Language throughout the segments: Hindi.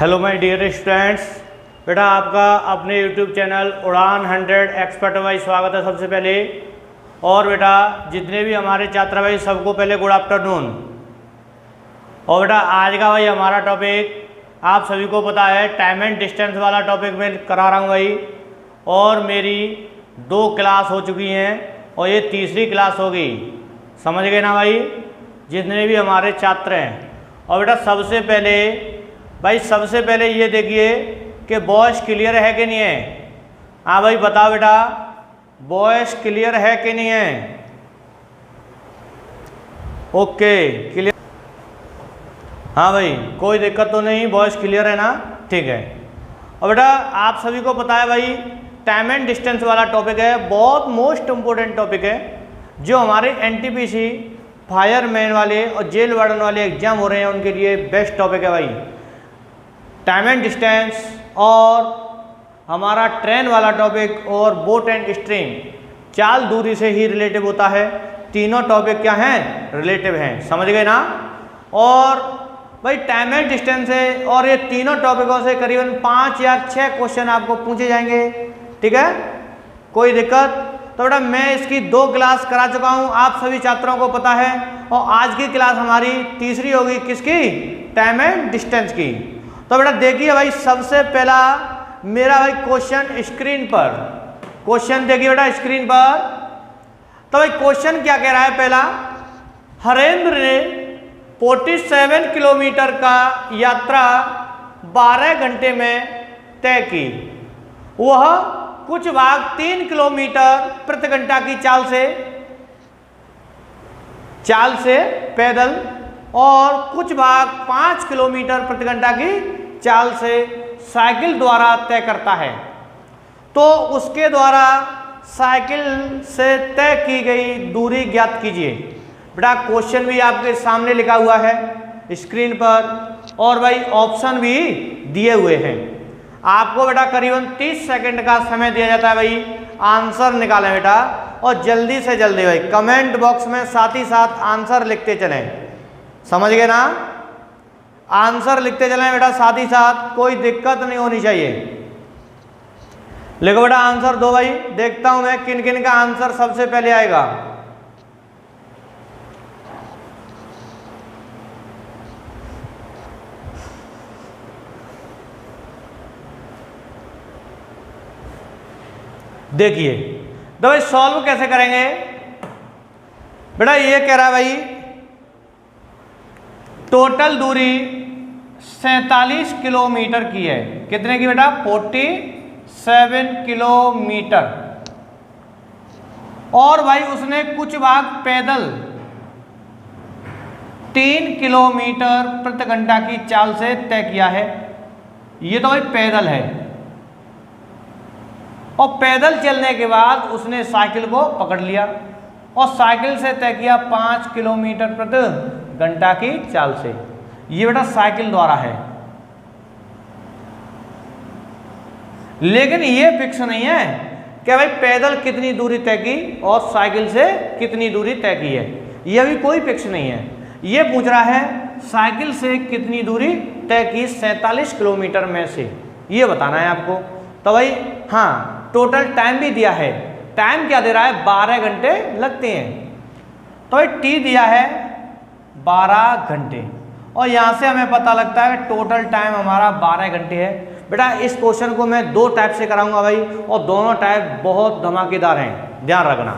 हेलो माय डियर स्टूडेंट्स, बेटा आपका अपने यूट्यूब चैनल उड़ान 100 एक्सपर्ट में स्वागत है सबसे पहले। और बेटा जितने भी हमारे छात्र भाई सबको पहले गुड आफ्टरनून। और बेटा आज का भाई हमारा टॉपिक आप सभी को पता है, टाइम एंड डिस्टेंस वाला टॉपिक मैं करा रहा हूँ भाई। और मेरी 2 क्लास हो चुकी हैं और ये तीसरी क्लास होगी, समझ गए ना भाई, जितने भी हमारे छात्र हैं। और बेटा सबसे पहले ये देखिए कि वॉइस क्लियर है कि नहीं है। हाँ भाई बताओ बेटा, वॉइस क्लियर है कि नहीं है? Okay clear. हाँ भाई कोई दिक्कत तो नहीं, वॉइस क्लियर है ना, ठीक है। और बेटा आप सभी को पता है भाई, टाइम एंड डिस्टेंस वाला टॉपिक है, बहुत मोस्ट इम्पोर्टेंट टॉपिक है, जो हमारे एनटीपीसी फायरमैन वाले और जेल वार्डन वाले एग्जाम हो रहे हैं उनके लिए बेस्ट टॉपिक है भाई। टाइम एंड डिस्टेंस और हमारा ट्रेन वाला टॉपिक और बोट एंड स्ट्रीम, चाल दूरी से ही रिलेटिव होता है। तीनों टॉपिक क्या हैं? रिलेटिव हैं, समझ गए ना। और भाई टाइम एंड डिस्टेंस है और ये तीनों टॉपिकों से करीबन 5 या 6 क्वेश्चन आपको पूछे जाएंगे, ठीक है, कोई दिक्कत। तो बेटा मैं इसकी 2 क्लास करा चुका हूँ, आप सभी छात्रों को पता है। और आज की क्लास हमारी तीसरी होगी, किसकी? टाइम एंड डिस्टेंस की। तो बेटा देखिए भाई, सबसे पहला मेरा भाई क्वेश्चन स्क्रीन पर, क्वेश्चन देखिए बेटा स्क्रीन पर। तो भाई क्वेश्चन क्या कह रहा है? पहला, हरेंद्र ने 47 किलोमीटर का यात्रा 12 घंटे में तय की। वह कुछ भाग 3 किलोमीटर प्रति घंटा की चाल से पैदल और कुछ भाग 5 किलोमीटर प्रति घंटा की चाल से साइकिल द्वारा तय करता है। तो उसके द्वारा साइकिल से तय की गई दूरी ज्ञात कीजिए। बेटा क्वेश्चन भी आपके सामने लिखा हुआ है स्क्रीन पर और भाई ऑप्शन भी दिए हुए हैं। आपको बेटा करीबन 30 सेकंड का समय दिया जाता है भाई, आंसर निकालें बेटा। और जल्दी से जल्दी भाई कमेंट बॉक्स में साथ ही साथ आंसर लिखते चलें, समझ गए ना। आंसर लिखते चलें बेटा साथ ही साथ, कोई दिक्कत नहीं होनी चाहिए। लिखो बेटा आंसर दो भाई, देखता हूं मैं किन किन का आंसर सबसे पहले आएगा। देखिए तो भाई सॉल्व कैसे करेंगे? बेटा ये कह रहा है भाई टोटल दूरी 47 किलोमीटर की है। कितने की बेटा? 47 किलोमीटर। और भाई उसने कुछ भाग पैदल 3 किलोमीटर प्रति घंटा की चाल से तय किया है। ये तो भाई पैदल है। और पैदल चलने के बाद उसने साइकिल को पकड़ लिया और साइकिल से तय किया 5 किलोमीटर प्रति घंटा की चाल से। ये बेटा साइकिल द्वारा है, लेकिन ये फिक्स नहीं है कि भाई पैदल कितनी दूरी तय की और साइकिल से कितनी दूरी तय की है। ये भी कोई फिक्स नहीं है। ये पूछ रहा है साइकिल से कितनी दूरी तय की 47 किलोमीटर में से, ये बताना है आपको। तो भाई हाँ, टोटल टाइम भी दिया है। टाइम क्या दे रहा है? 12 घंटे लगते हैं। तो भाई टी दिया है 12 घंटे और यहाँ से हमें पता लगता है टोटल टाइम हमारा 12 घंटे है। बेटा इस क्वेश्चन को मैं 2 टाइप से कराऊंगा भाई, और दोनों टाइप बहुत धमाकेदार हैं, ध्यान रखना।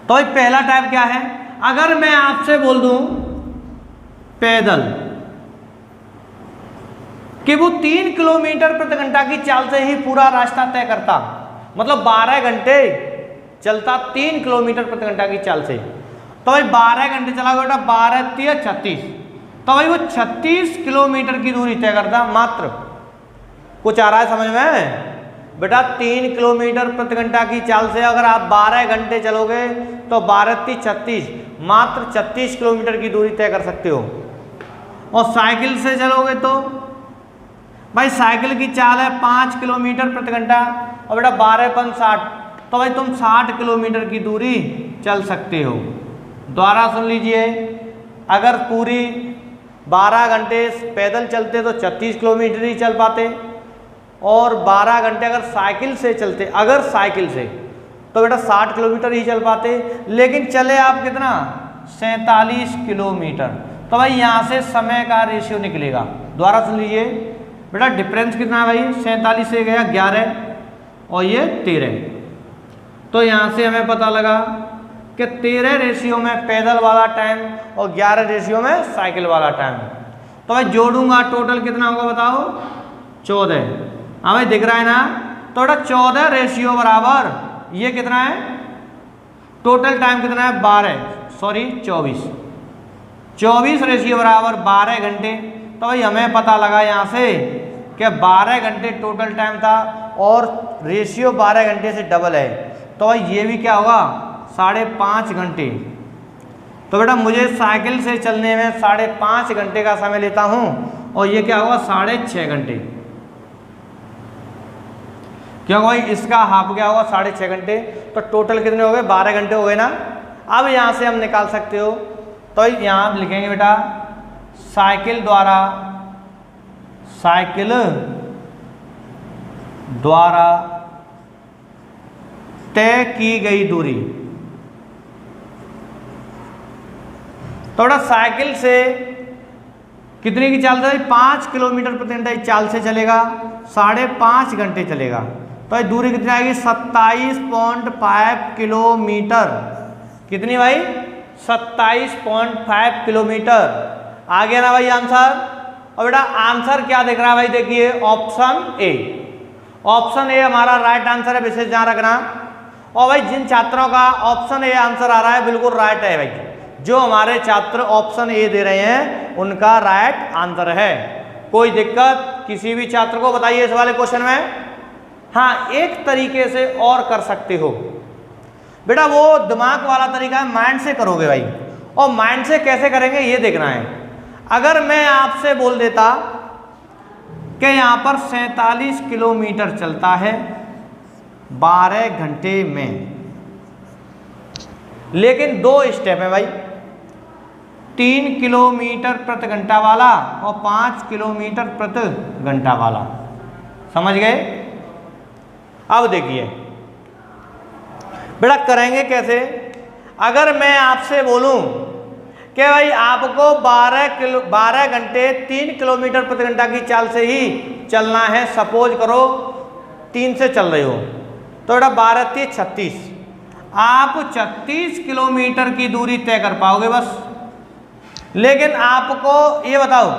तो भाई पहला टाइप क्या है? अगर मैं आपसे बोल दूं पैदल कि वो 3 किलोमीटर प्रति घंटा की चाल से ही पूरा रास्ता तय करता, मतलब 12 घंटे चलता 3 किलोमीटर प्रति घंटा की चाल से। तो भाई 12 घंटे चला बेटा, 12 3 36, तो भाई वो 36 किलोमीटर की दूरी तय करता मात्र। कुछ आ रहा है समझ में? बेटा 3 किलोमीटर प्रति घंटा की चाल से अगर आप 12 घंटे चलोगे तो 12 3 36, मात्र 36 किलोमीटर की दूरी तय कर सकते हो। और साइकिल से चलोगे तो भाई साइकिल की चाल है 5 किलोमीटर प्रति घंटा और बेटा 12 5 60, तो भाई तुम 60 किलोमीटर की दूरी चल सकते हो। दोबारा सुन लीजिए, अगर पूरी 12 घंटे पैदल चलते तो 36 किलोमीटर ही चल पाते, और 12 घंटे अगर साइकिल से चलते, अगर साइकिल से तो बेटा 60 किलोमीटर ही चल पाते, लेकिन चले आप कितना 47 किलोमीटर। तो भाई यहाँ से समय का रेशियो निकलेगा। दोबारा सुन लीजिए बेटा, डिफरेंस कितना है भाई, 47 से गया 11 और ये 13, तो यहाँ से हमें पता लगा कि 13 रेशियो में पैदल वाला टाइम और 11 रेशियो में साइकिल वाला टाइम। तो भाई जोड़ूंगा टोटल कितना होगा बताओ, 14। हाँ भाई दिख रहा है ना, तो बेटा 14 रेशियो बराबर ये कितना है, टोटल टाइम कितना है 24 रेशियो बराबर 12 घंटे। तो भाई हमें पता लगा यहाँ से कि 12 घंटे टोटल टाइम था और रेशियो 12 घंटे से डबल है, तो भाई ये भी क्या होगा 5.5 घंटे। तो बेटा मुझे साइकिल से चलने में 5.5 घंटे का समय लेता हूँ और ये क्या होगा 6.5 घंटे, क्यों भाई इसका हाफ क्या होगा 6.5 घंटे, तो टोटल कितने हो गए 12 घंटे हो गए ना। अब यहाँ से हम निकाल सकते हो, तो यहाँ लिखेंगे बेटा साइकिल द्वारा तय की गई दूरी। तो बेटा साइकिल से कितने की चाल से, 5 किलोमीटर प्रति घंटा की चाल से चलेगा, 5.5 घंटे चलेगा, तो ये दूरी कितनी आएगी 27.5 किलोमीटर। कितनी भाई 27.5 किलोमीटर। आ गया ना भाई आंसर। और बेटा आंसर क्या दिख रहा है भाई, देखिए ऑप्शन ए हमारा राइट आंसर है, विशेष ध्यान रखना। और भाई जिन छात्रों का ऑप्शन ए आंसर आ रहा है बिल्कुल राइट है भाई, जो हमारे छात्र ऑप्शन ए दे रहे हैं उनका राइट आंसर है। कोई दिक्कत किसी भी छात्र को बताइए इस वाले क्वेश्चन में। हाँ एक तरीके से और कर सकते हो बेटा, वो दिमाग वाला तरीका है, माइंड से करोगे भाई। और माइंड से कैसे करेंगे ये देखना है। अगर मैं आपसे बोल देता कि यहाँ पर 47 किलोमीटर चलता है 12 घंटे में, लेकिन 2 स्टेप है भाई, 3 किलोमीटर प्रति घंटा वाला और 5 किलोमीटर प्रति घंटा वाला, समझ गए। अब देखिए बेटा करेंगे कैसे। अगर मैं आपसे बोलूं कि भाई आपको 12 घंटे 3 किलोमीटर प्रति घंटा की चाल से ही चलना है, सपोज करो 3 से चल रहे हो, तो बेटा 12 3 36, आप 36 किलोमीटर की दूरी तय कर पाओगे बस। लेकिन आपको ये बताओ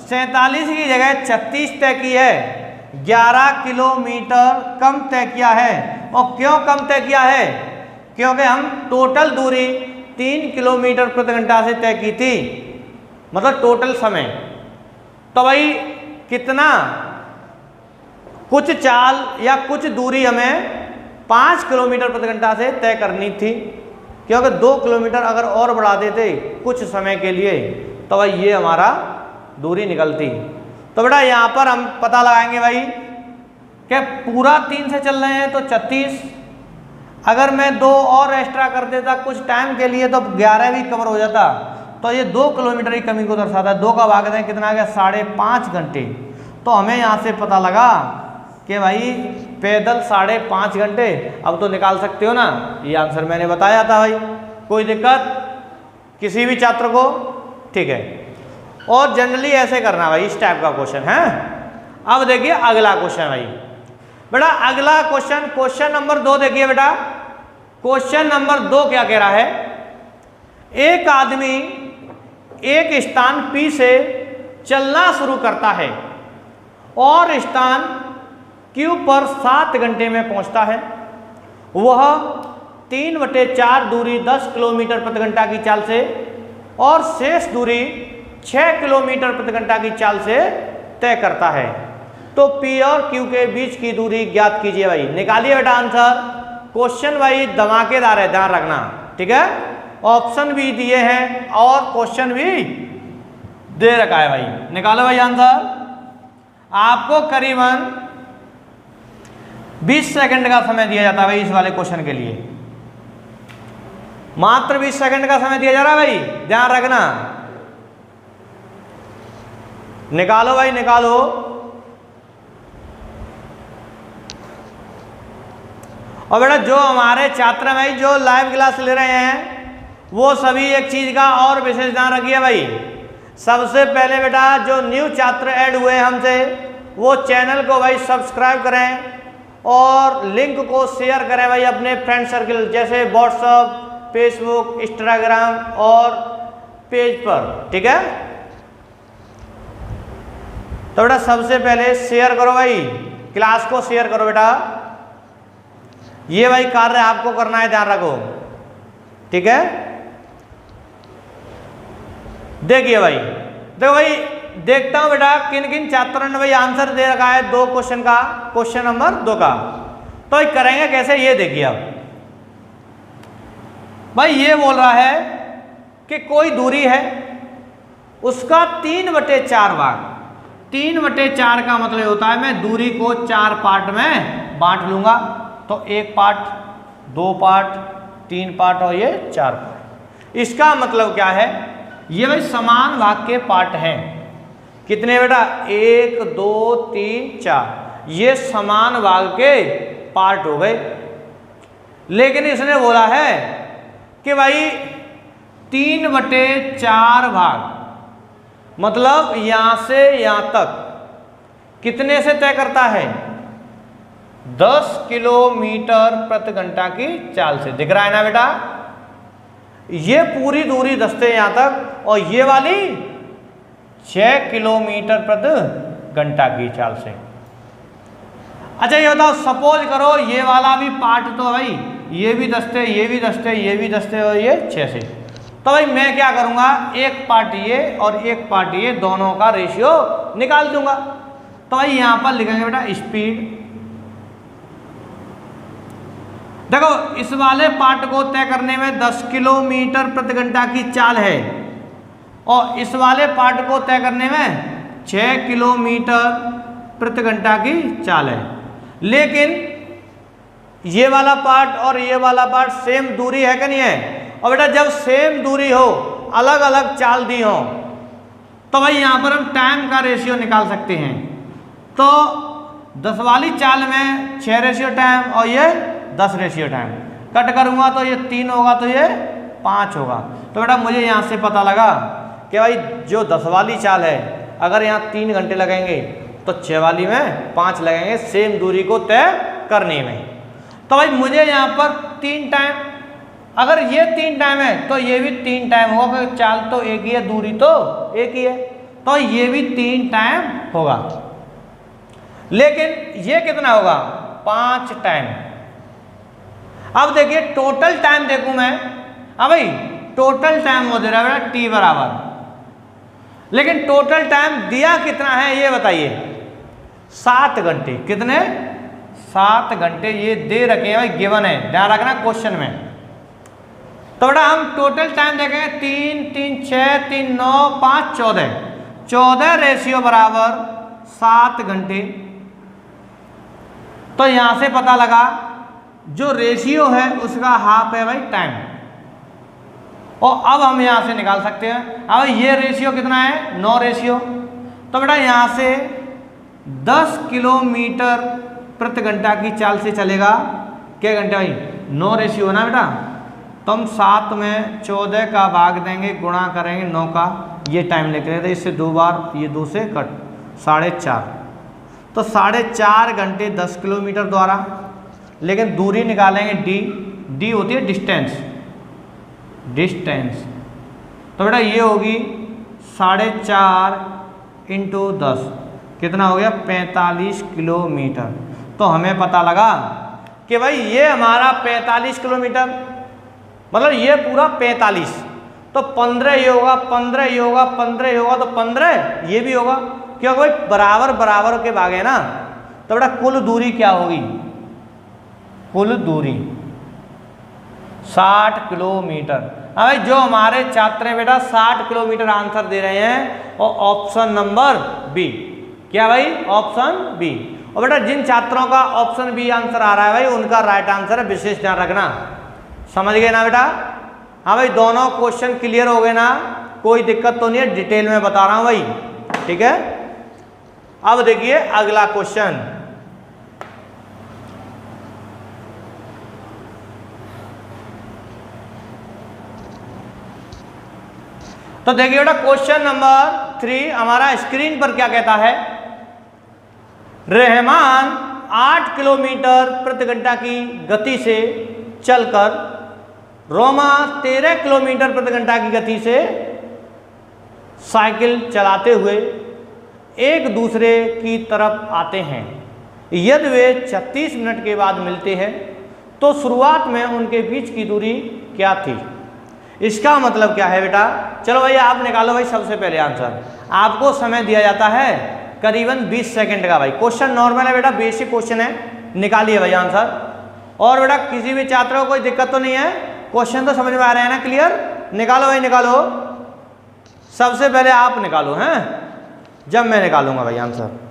47 की जगह 36 तय की है, 11 किलोमीटर कम तय किया है। और क्यों कम तय किया है, क्योंकि हम टोटल दूरी 3 किलोमीटर प्रति घंटा से तय की थी, मतलब टोटल समय। तो भाई कितना, कुछ चाल या कुछ दूरी हमें 5 किलोमीटर प्रति घंटा से तय करनी थी, क्योंकि 2 किलोमीटर अगर और बढ़ा देते कुछ समय के लिए तो भाई ये हमारा दूरी निकलती। तो बेटा यहाँ पर हम पता लगाएंगे भाई कि पूरा 3 से चल रहे हैं तो 36, अगर मैं 2 और एक्स्ट्रा कर देता कुछ टाइम के लिए तो 11 भी कवर हो जाता, तो ये 2 किलोमीटर की कमी को दर्शाता है। 2 का भाग दें कितना आ गया 5.5 घंटे। तो हमें यहाँ से पता लगा कि भाई पैदल 5.5 घंटे। अब तो निकाल सकते हो ना, ये आंसर मैंने बताया था भाई। कोई दिक्कत किसी भी छात्र को, ठीक है। और जनरली ऐसे करना भाई, इस टाइप का क्वेश्चन है। अब देखिए अगला क्वेश्चन भाई, बेटा अगला क्वेश्चन नंबर 2 देखिए बेटा। क्वेश्चन नंबर 2 क्या कह रहा है, एक आदमी एक स्थान P से चलना शुरू करता है और स्थान Q पर 7 घंटे में पहुंचता है। वह 3/4 दूरी 10 किलोमीटर प्रति घंटा की चाल से और शेष दूरी 6 किलोमीटर प्रति घंटा की चाल से तय करता है। तो P और Q के बीच की दूरी ज्ञात कीजिए भाई। निकालिए बेटा आंसर। क्वेश्चन भाई धमाकेदार है, ध्यान रखना, ठीक है। ऑप्शन भी दिए हैं और क्वेश्चन भी दे रखा है भाई। निकालो भाई आंसर। आपको करीबन 20 सेकंड का समय दिया जाता है भाई इस वाले क्वेश्चन के लिए। मात्र 20 सेकंड का समय दिया जा रहा है भाई, ध्यान रखना। निकालो भाई निकालो। और बेटा जो हमारे छात्र भाई जो लाइव क्लास ले रहे हैं वो सभी एक चीज का और विशेष ध्यान रखिए भाई। सबसे पहले बेटा जो न्यू छात्र ऐड हुए हैं हमसे वो चैनल को भाई सब्सक्राइब करें और लिंक को शेयर करें भाई अपने फ्रेंड सर्कल जैसे व्हाट्सएप, फेसबुक, इंस्टाग्राम और पेज पर, ठीक है। तो बेटा सबसे पहले शेयर करो भाई, क्लास को शेयर करो बेटा। ये भाई कार्य आपको करना है, ध्यान रखो, ठीक है। देखिए भाई, देखो भाई देखता हूं बेटा किन किन छात्रों ने भाई आंसर दे रखा है 2 क्वेश्चन का, क्वेश्चन नंबर 2 का। तो भाई करेंगे कैसे ये देखिए। अब भाई ये बोल रहा है कि कोई दूरी है उसका 3/4 भाग। 3/4 का मतलब होता है मैं दूरी को 4 पार्ट में बांट लूंगा। तो 1 पार्ट, 2 पार्ट, 3 पार्ट और ये 4 पार्ट। इसका मतलब क्या है, ये भाई समान भाग के पार्ट हैं। कितने बेटा, 1 2 3 4, ये समान भाग के पार्ट हो गए। लेकिन इसने बोला है कि भाई 3/4 भाग मतलब यहां से यहां तक कितने से तय करता है, 10 किलोमीटर प्रति घंटा की चाल से। दिख रहा है ना बेटा, ये पूरी दूरी दसते यहां तक और ये वाली 6 किलोमीटर प्रति घंटा की चाल से। अच्छा ये बताओ, सपोज करो ये वाला भी पार्ट तो भाई ये भी दसते, ये भी दसते, ये भी दसते और ये 6 से। तो भाई मैं क्या करूंगा, 1 पार्ट ये और 1 पार्ट ये दोनों का रेशियो निकाल दूंगा। तो भाई यहां पर लिखेंगे बेटा स्पीड। देखो इस वाले पार्ट को तय करने में 10 किलोमीटर प्रति घंटा की चाल है और इस वाले पार्ट को तय करने में 6 किलोमीटर प्रति घंटा की चाल है। लेकिन ये वाला पार्ट और ये वाला पार्ट सेम दूरी है कि नहीं है। और बेटा जब सेम दूरी हो, अलग अलग चाल दी हो, तो भाई यहां पर हम टाइम का रेशियो निकाल सकते हैं। तो 10 वाली चाल में 6 रेशियो टाइम और ये 10 रेशियो टाइम। कट करूंगा तो ये 3 होगा तो ये 5 होगा। तो बेटा मुझे यहां से पता लगा कि भाई जो 10 वाली चाल है अगर यहाँ 3 घंटे लगेंगे तो 6 वाली में 5 लगेंगे सेम दूरी को तय करने में। तो भाई मुझे यहाँ पर 3 टाइम, अगर ये 3 टाइम है तो ये भी 3 टाइम होगा क्योंकि चाल तो एक ही है, दूरी तो एक ही है, तो ये भी 3 टाइम होगा। लेकिन ये कितना होगा, 5 टाइम। अब देखिए टोटल टाइम देखूं मैं, अब भाई टोटल टाइम वो दे रहा है टी बराबर, लेकिन टोटल टाइम दिया कितना है ये बताइए, 7 घंटे। कितने, 7 घंटे ये दे रखे हैं भाई, गिवन है, ध्यान रखना क्वेश्चन में। तो बेटा हम टोटल टाइम देखेंगे 3 3 6 3 9 5 14, 14 रेशियो बराबर 7 घंटे। तो यहां से पता लगा जो रेशियो है उसका हाफ है भाई टाइम। और अब हम यहां से निकाल सकते हैं, अब ये रेशियो कितना है, 9 रेशियो। तो बेटा यहां से 10 किलोमीटर प्रति घंटा की चाल से चलेगा, क्या घंटे भाई, 9 रेशियो ना बेटा। तो हम 7 में 14 का भाग देंगे, गुणा करेंगे 9 का, ये टाइम लिख रहे थे, इससे 2 बार, ये 2 से कट, 4.5। तो 4.5 घंटे 10 किलोमीटर द्वारा। लेकिन दूरी निकालेंगे डी, डी होती है डिस्टेंस, डिस्टेंस। तो बेटा ये होगी 4.5 × 10, कितना हो गया, 45 किलोमीटर। तो हमें पता लगा कि भाई ये हमारा 45 किलोमीटर, मतलब ये पूरा 45, तो 15 ये होगा, 15 ये होगा, 15 ये होगा, तो 15 ये भी होगा, क्योंकि भाई बराबर बराबर के भाग है ना। तो बेटा कुल दूरी क्या होगी, कुल दूरी 60 किलोमीटर। हाँ भाई जो हमारे छात्र हैं बेटा 60 किलोमीटर आंसर दे रहे हैं, और ऑप्शन नंबर बी, क्या भाई, ऑप्शन बी। और बेटा जिन छात्रों का ऑप्शन बी आंसर आ रहा है भाई उनका राइट आंसर है, विशेष ध्यान रखना। समझ गए ना बेटा। हाँ भाई दोनों क्वेश्चन क्लियर हो गए ना, कोई दिक्कत तो नहीं है, डिटेल में बता रहा हूँ भाई, ठीक है। अब देखिए अगला क्वेश्चन। तो देखिए बेटा क्वेश्चन नंबर 3 हमारा स्क्रीन पर क्या कहता है। रहमान 8 किलोमीटर प्रति घंटा की गति से चलकर रोमा 13 किलोमीटर प्रति घंटा की गति से साइकिल चलाते हुए एक दूसरे की तरफ आते हैं। यदि वे 36 मिनट के बाद मिलते हैं तो शुरुआत में उनके बीच की दूरी क्या थी। इसका मतलब क्या है बेटा, चलो भाई आप निकालो भाई सबसे पहले आंसर। आपको समय दिया जाता है करीबन 20 सेकंड का। भाई क्वेश्चन नॉर्मल है बेटा, बेसिक क्वेश्चन है, निकालिए भाई आंसर। और बेटा किसी भी छात्र को कोई दिक्कत तो नहीं है, क्वेश्चन तो समझ में आ रहे हैं ना, क्लियर। निकालो भाई निकालो, सबसे पहले आप निकालो हैं, जब मैं निकालूंगा भाई आंसर।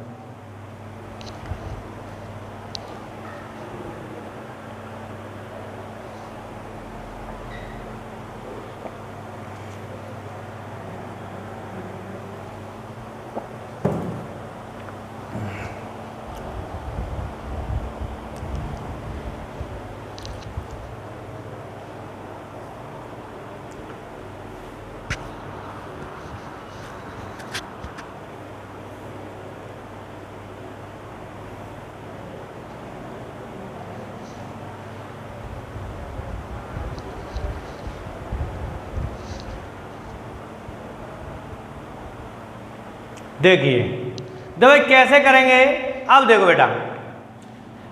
देखिए देखो भाई कैसे करेंगे। अब देखो बेटा,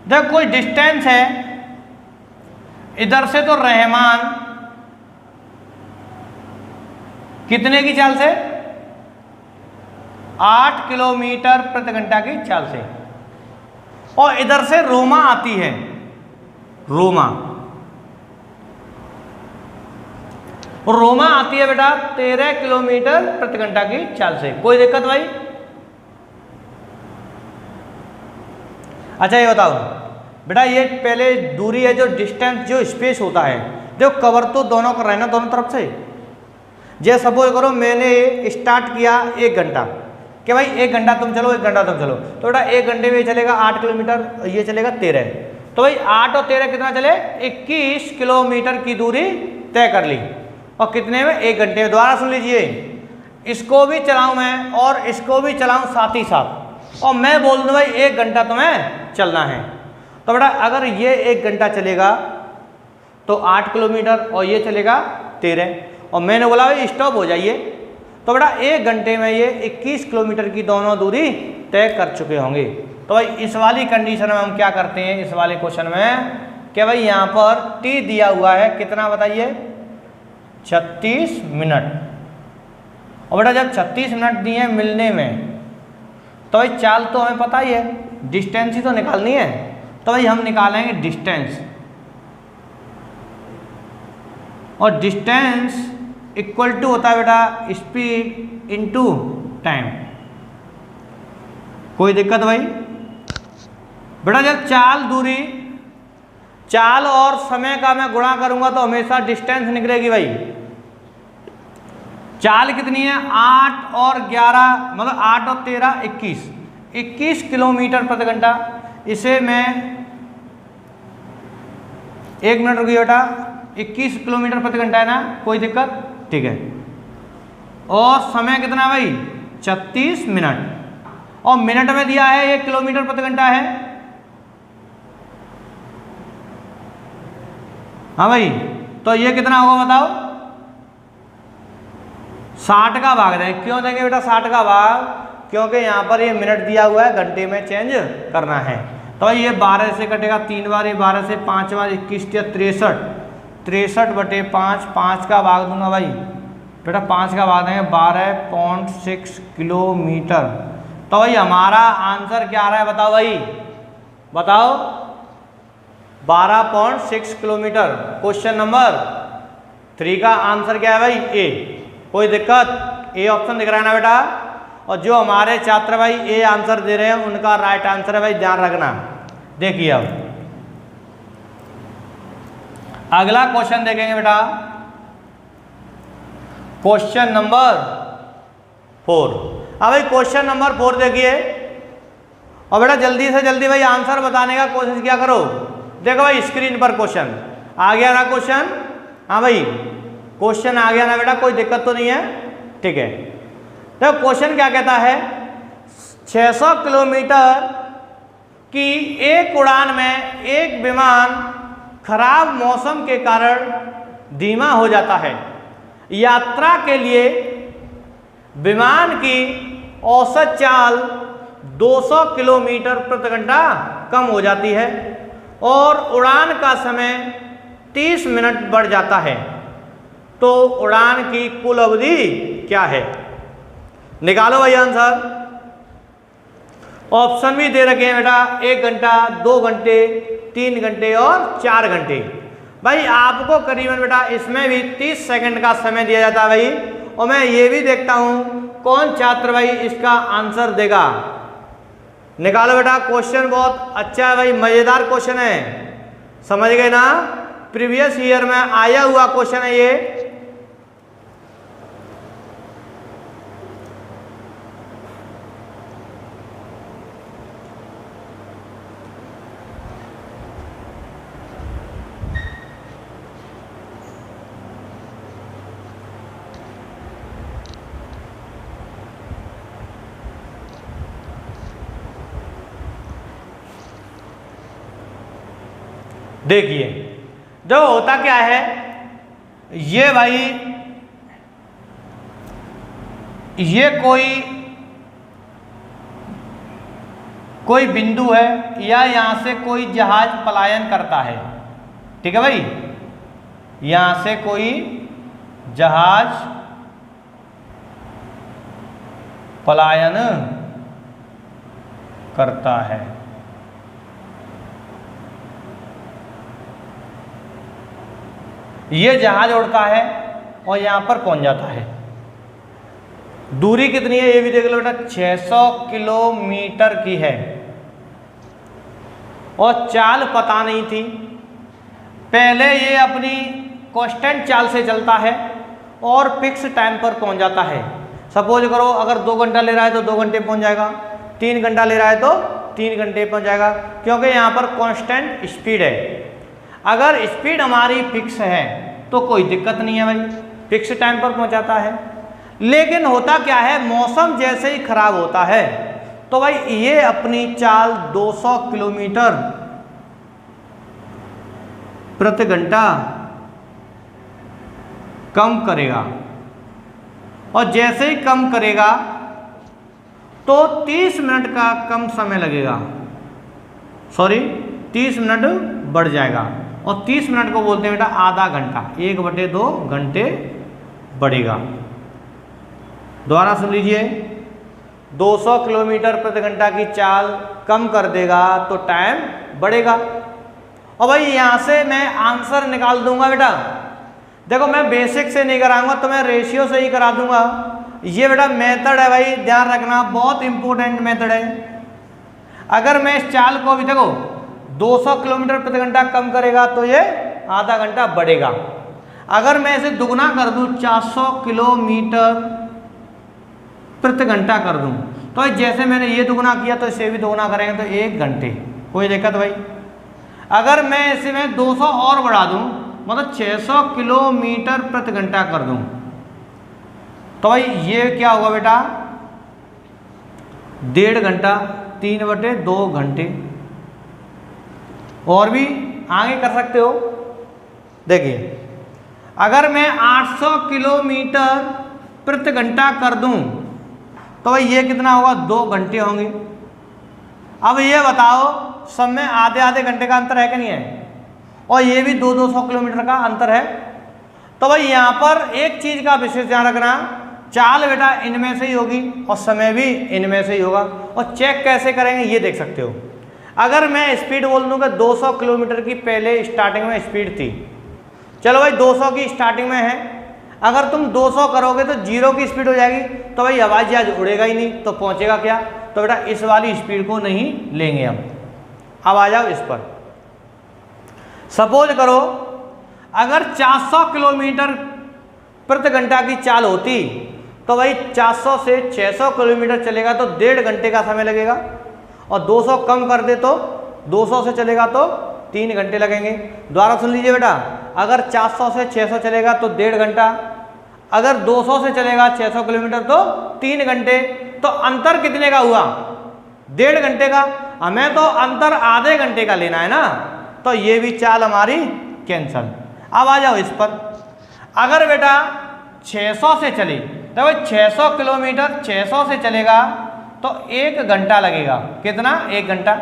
देखो कोई डिस्टेंस है इधर से, तो रहमान कितने की चाल से, 8 किलोमीटर प्रति घंटा की चाल से, और इधर से रोमा आती है, रोमा आती है बेटा 13 किलोमीटर प्रति घंटा की चाल से। कोई दिक्कत भाई? अच्छा ये बताओ बेटा, ये पहले दूरी है, जो डिस्टेंस जो स्पेस होता है, देखो कवर तो दोनों कर रहे हैं ना, दोनों तरफ से। जैसे सपोज करो मैंने स्टार्ट किया 1 घंटा, कि भाई 1 घंटा तुम चलो 1 घंटा तुम चलो, तो बेटा 1 घंटे में चलेगा 8 किलोमीटर, ये चलेगा 13, तो भाई 8 और 13 कितना चले, 21 किलोमीटर की दूरी तय कर ली। और कितने में, 1 घंटे में। दोबारा सुन लीजिए, इसको भी चलाऊं मैं और इसको भी चलाऊं साथ ही साथ, और मैं बोल दूं भाई 1 घंटा तुम्हें चलना है, तो बेटा अगर ये 1 घंटा चलेगा तो 8 किलोमीटर और ये चलेगा 13, और मैंने बोला भाई स्टॉप हो जाइए, तो बेटा 1 घंटे में ये 21 किलोमीटर की दोनों दूरी तय कर चुके होंगे। तो भाई इस वाली कंडीशन में हम क्या करते हैं, इस वाले क्वेश्चन में, कि भाई यहाँ पर टी दिया हुआ है कितना बताइए, 36 मिनट। और बेटा जब 36 मिनट दिए मिलने में, तो भाई चाल तो हमें पता ही है, डिस्टेंस ही तो निकालनी है, तो भाई हम निकालेंगे डिस्टेंस, और डिस्टेंस इक्वल टू होता है बेटा स्पीड इनटू टाइम। कोई दिक्कत भाई? बेटा जब चाल और समय का मैं गुणा करूंगा तो हमेशा डिस्टेंस निकलेगी भाई। चाल कितनी है, 8 और 11 मतलब 8 और 13 21 किलोमीटर प्रति घंटा। इसे मैं 1 मिनट रुकिए बेटा, 21 किलोमीटर प्रति घंटा है ना, कोई दिक्कत, ठीक है। और समय कितना भाई, 36 मिनट, और मिनट में दिया है 1 किलोमीटर प्रति घंटा है। हाँ भाई, तो ये कितना होगा बताओ, 60 का भाग दें। क्यों देंगे बेटा 60 का भाग, क्योंकि यहाँ पर ये मिनट दिया हुआ है, घंटे में चेंज करना है। तो ये 12 से कटेगा 3 बार, ये 12 से 5 बार 21 या 63 बटे 5, 5 का भाग दूंगा भाई बेटा, 5 का भाग देंगे 12.6 किलोमीटर। तो भाई हमारा आंसर क्या आ रहा है बताओ भाई, बताओ 12.6 किलोमीटर। क्वेश्चन नंबर 3 का आंसर क्या है भाई, ए। कोई दिक्कत, ए ऑप्शन दिख रहा है ना बेटा। और जो हमारे छात्र भाई ए आंसर दे रहे हैं उनका राइट आंसर है भाई, ध्यान रखना। देखिए अब अगला क्वेश्चन देखेंगे बेटा, क्वेश्चन नंबर 4। अब भाई क्वेश्चन नंबर 4 देखिए, और बेटा जल्दी से जल्दी भाई आंसर बताने का कोशिश किया करो। देखो भाई स्क्रीन पर क्वेश्चन आ गया ना क्वेश्चन, हाँ भाई क्वेश्चन आ गया ना बेटा, कोई दिक्कत तो नहीं है, ठीक है। तो क्वेश्चन क्या कहता है, 600 किलोमीटर की एक उड़ान में एक विमान खराब मौसम के कारण धीमा हो जाता है। यात्रा के लिए विमान की औसत चाल 200 किलोमीटर प्रति घंटा कम हो जाती है और उड़ान का समय 30 मिनट बढ़ जाता है, तो उड़ान की कुल अवधि क्या है? निकालो भाई आंसर। ऑप्शन भी दे रखे हैं बेटा, 1 घंटा, 2 घंटे, 3 घंटे और 4 घंटे। भाई आपको करीबन बेटा इसमें भी 30 सेकंड का समय दिया जाता है भाई, और मैं ये भी देखता हूं कौन छात्र भाई इसका आंसर देगा। निकालो बेटा, क्वेश्चन बहुत अच्छा है भाई, मजेदार क्वेश्चन है, समझ गए ना, प्रीवियस ईयर में आया हुआ क्वेश्चन है ये। देखिए जो होता क्या है, ये भाई ये कोई बिंदु है या यहां से कोई जहाज पलायन करता है, ठीक है भाई, यहां से कोई जहाज पलायन करता है। ये जहाज उड़ता है और यहां पर पहुंच जाता है। दूरी कितनी है ये भी देख लो बेटा, 600 किलोमीटर की है और चाल पता नहीं थी। पहले ये अपनी कांस्टेंट चाल से चलता है और फिक्स टाइम पर पहुंच जाता है। सपोज करो अगर 2 घंटा ले रहा है तो 2 घंटे पहुंच जाएगा, 3 घंटा ले रहा है तो 3 घंटे पहुंच जाएगा, क्योंकि यहाँ पर कांस्टेंट स्पीड है। अगर स्पीड हमारी फिक्स है तो कोई दिक्कत नहीं है भाई, फिक्स टाइम पर पहुंचाता है। लेकिन होता क्या है, मौसम जैसे ही खराब होता है तो भाई ये अपनी चाल 200 किलोमीटर प्रति घंटा कम करेगा, और जैसे ही कम करेगा तो 30 मिनट का कम समय लगेगा, 30 मिनट बढ़ जाएगा, और 30 मिनट को बोलते हैं बेटा आधा घंटा, 1/2 घंटे बढ़ेगा। दोबारा सुन लीजिए, 200 किलोमीटर प्रति घंटा की चाल कम कर देगा तो टाइम बढ़ेगा। और भाई यहां से मैं आंसर निकाल दूंगा बेटा, देखो मैं बेसिक से नहीं कराऊंगा तो मैं रेशियो से ही करा दूंगा। ये बेटा मेथड है भाई, ध्यान रखना, बहुत इंपॉर्टेंट मेथड है। अगर मैं इस चाल को भी देखो 200 किलोमीटर प्रति घंटा कम करेगा तो ये आधा घंटा बढ़ेगा। अगर मैं इसे दुगना कर दूं, 400 किलोमीटर प्रति घंटा कर दूं, तो जैसे मैंने ये दुगना किया तो इसे भी दुगना करेंगे तो 1 घंटे, कोई दिक्कत भाई। अगर मैं इसे मैं 200 और बढ़ा दूं, मतलब 600 किलोमीटर प्रति घंटा कर दूं, तो भाई ये क्या होगा बेटा, 1.5 घंटा, 3/2 घंटे। और भी आगे कर सकते हो। देखिए अगर मैं 800 किलोमीटर प्रति घंटा कर दूं तो भाई ये कितना होगा, 2 घंटे होंगे। अब ये बताओ सब में आधे आधे घंटे का अंतर है कि नहीं है, और ये भी 200 किलोमीटर का अंतर है। तो भाई यहाँ पर एक चीज का विशेष ध्यान रखना, चाल बेटा इनमें से ही होगी और समय भी इनमें से ही होगा। और चेक कैसे करेंगे ये देख सकते हो। अगर मैं स्पीड बोल दूंगा 200 किलोमीटर की पहले स्टार्टिंग में स्पीड थी, चलो भाई 200 की स्टार्टिंग में है, अगर तुम 200 करोगे तो 0 की स्पीड हो जाएगी, तो भाई हवाई जहाज उड़ेगा ही नहीं, तो पहुंचेगा क्या, तो बेटा इस वाली स्पीड को नहीं लेंगे हम। अब आ जाओ इस पर। सपोज करो अगर 400 किलोमीटर प्रति घंटा की चाल होती तो भाई 400 से 600 किलोमीटर चलेगा तो 1.5 घंटे का समय लगेगा। और 200 कम कर दे तो 200 से चलेगा तो 3 घंटे लगेंगे। दोबारा सुन लीजिए बेटा, अगर 400 से 600 चलेगा तो 1.5 घंटा, अगर 200 से चलेगा 600 किलोमीटर तो 3 घंटे। तो अंतर कितने का हुआ? 1.5 घंटे का। हमें तो अंतर आधे घंटे का लेना है ना, तो ये भी चाल हमारी कैंसल। अब आ जाओ इस पर, अगर बेटा 600 से चले तो भाई 600 किलोमीटर 600 से चलेगा तो 1 घंटा लगेगा। कितना? 1 घंटा।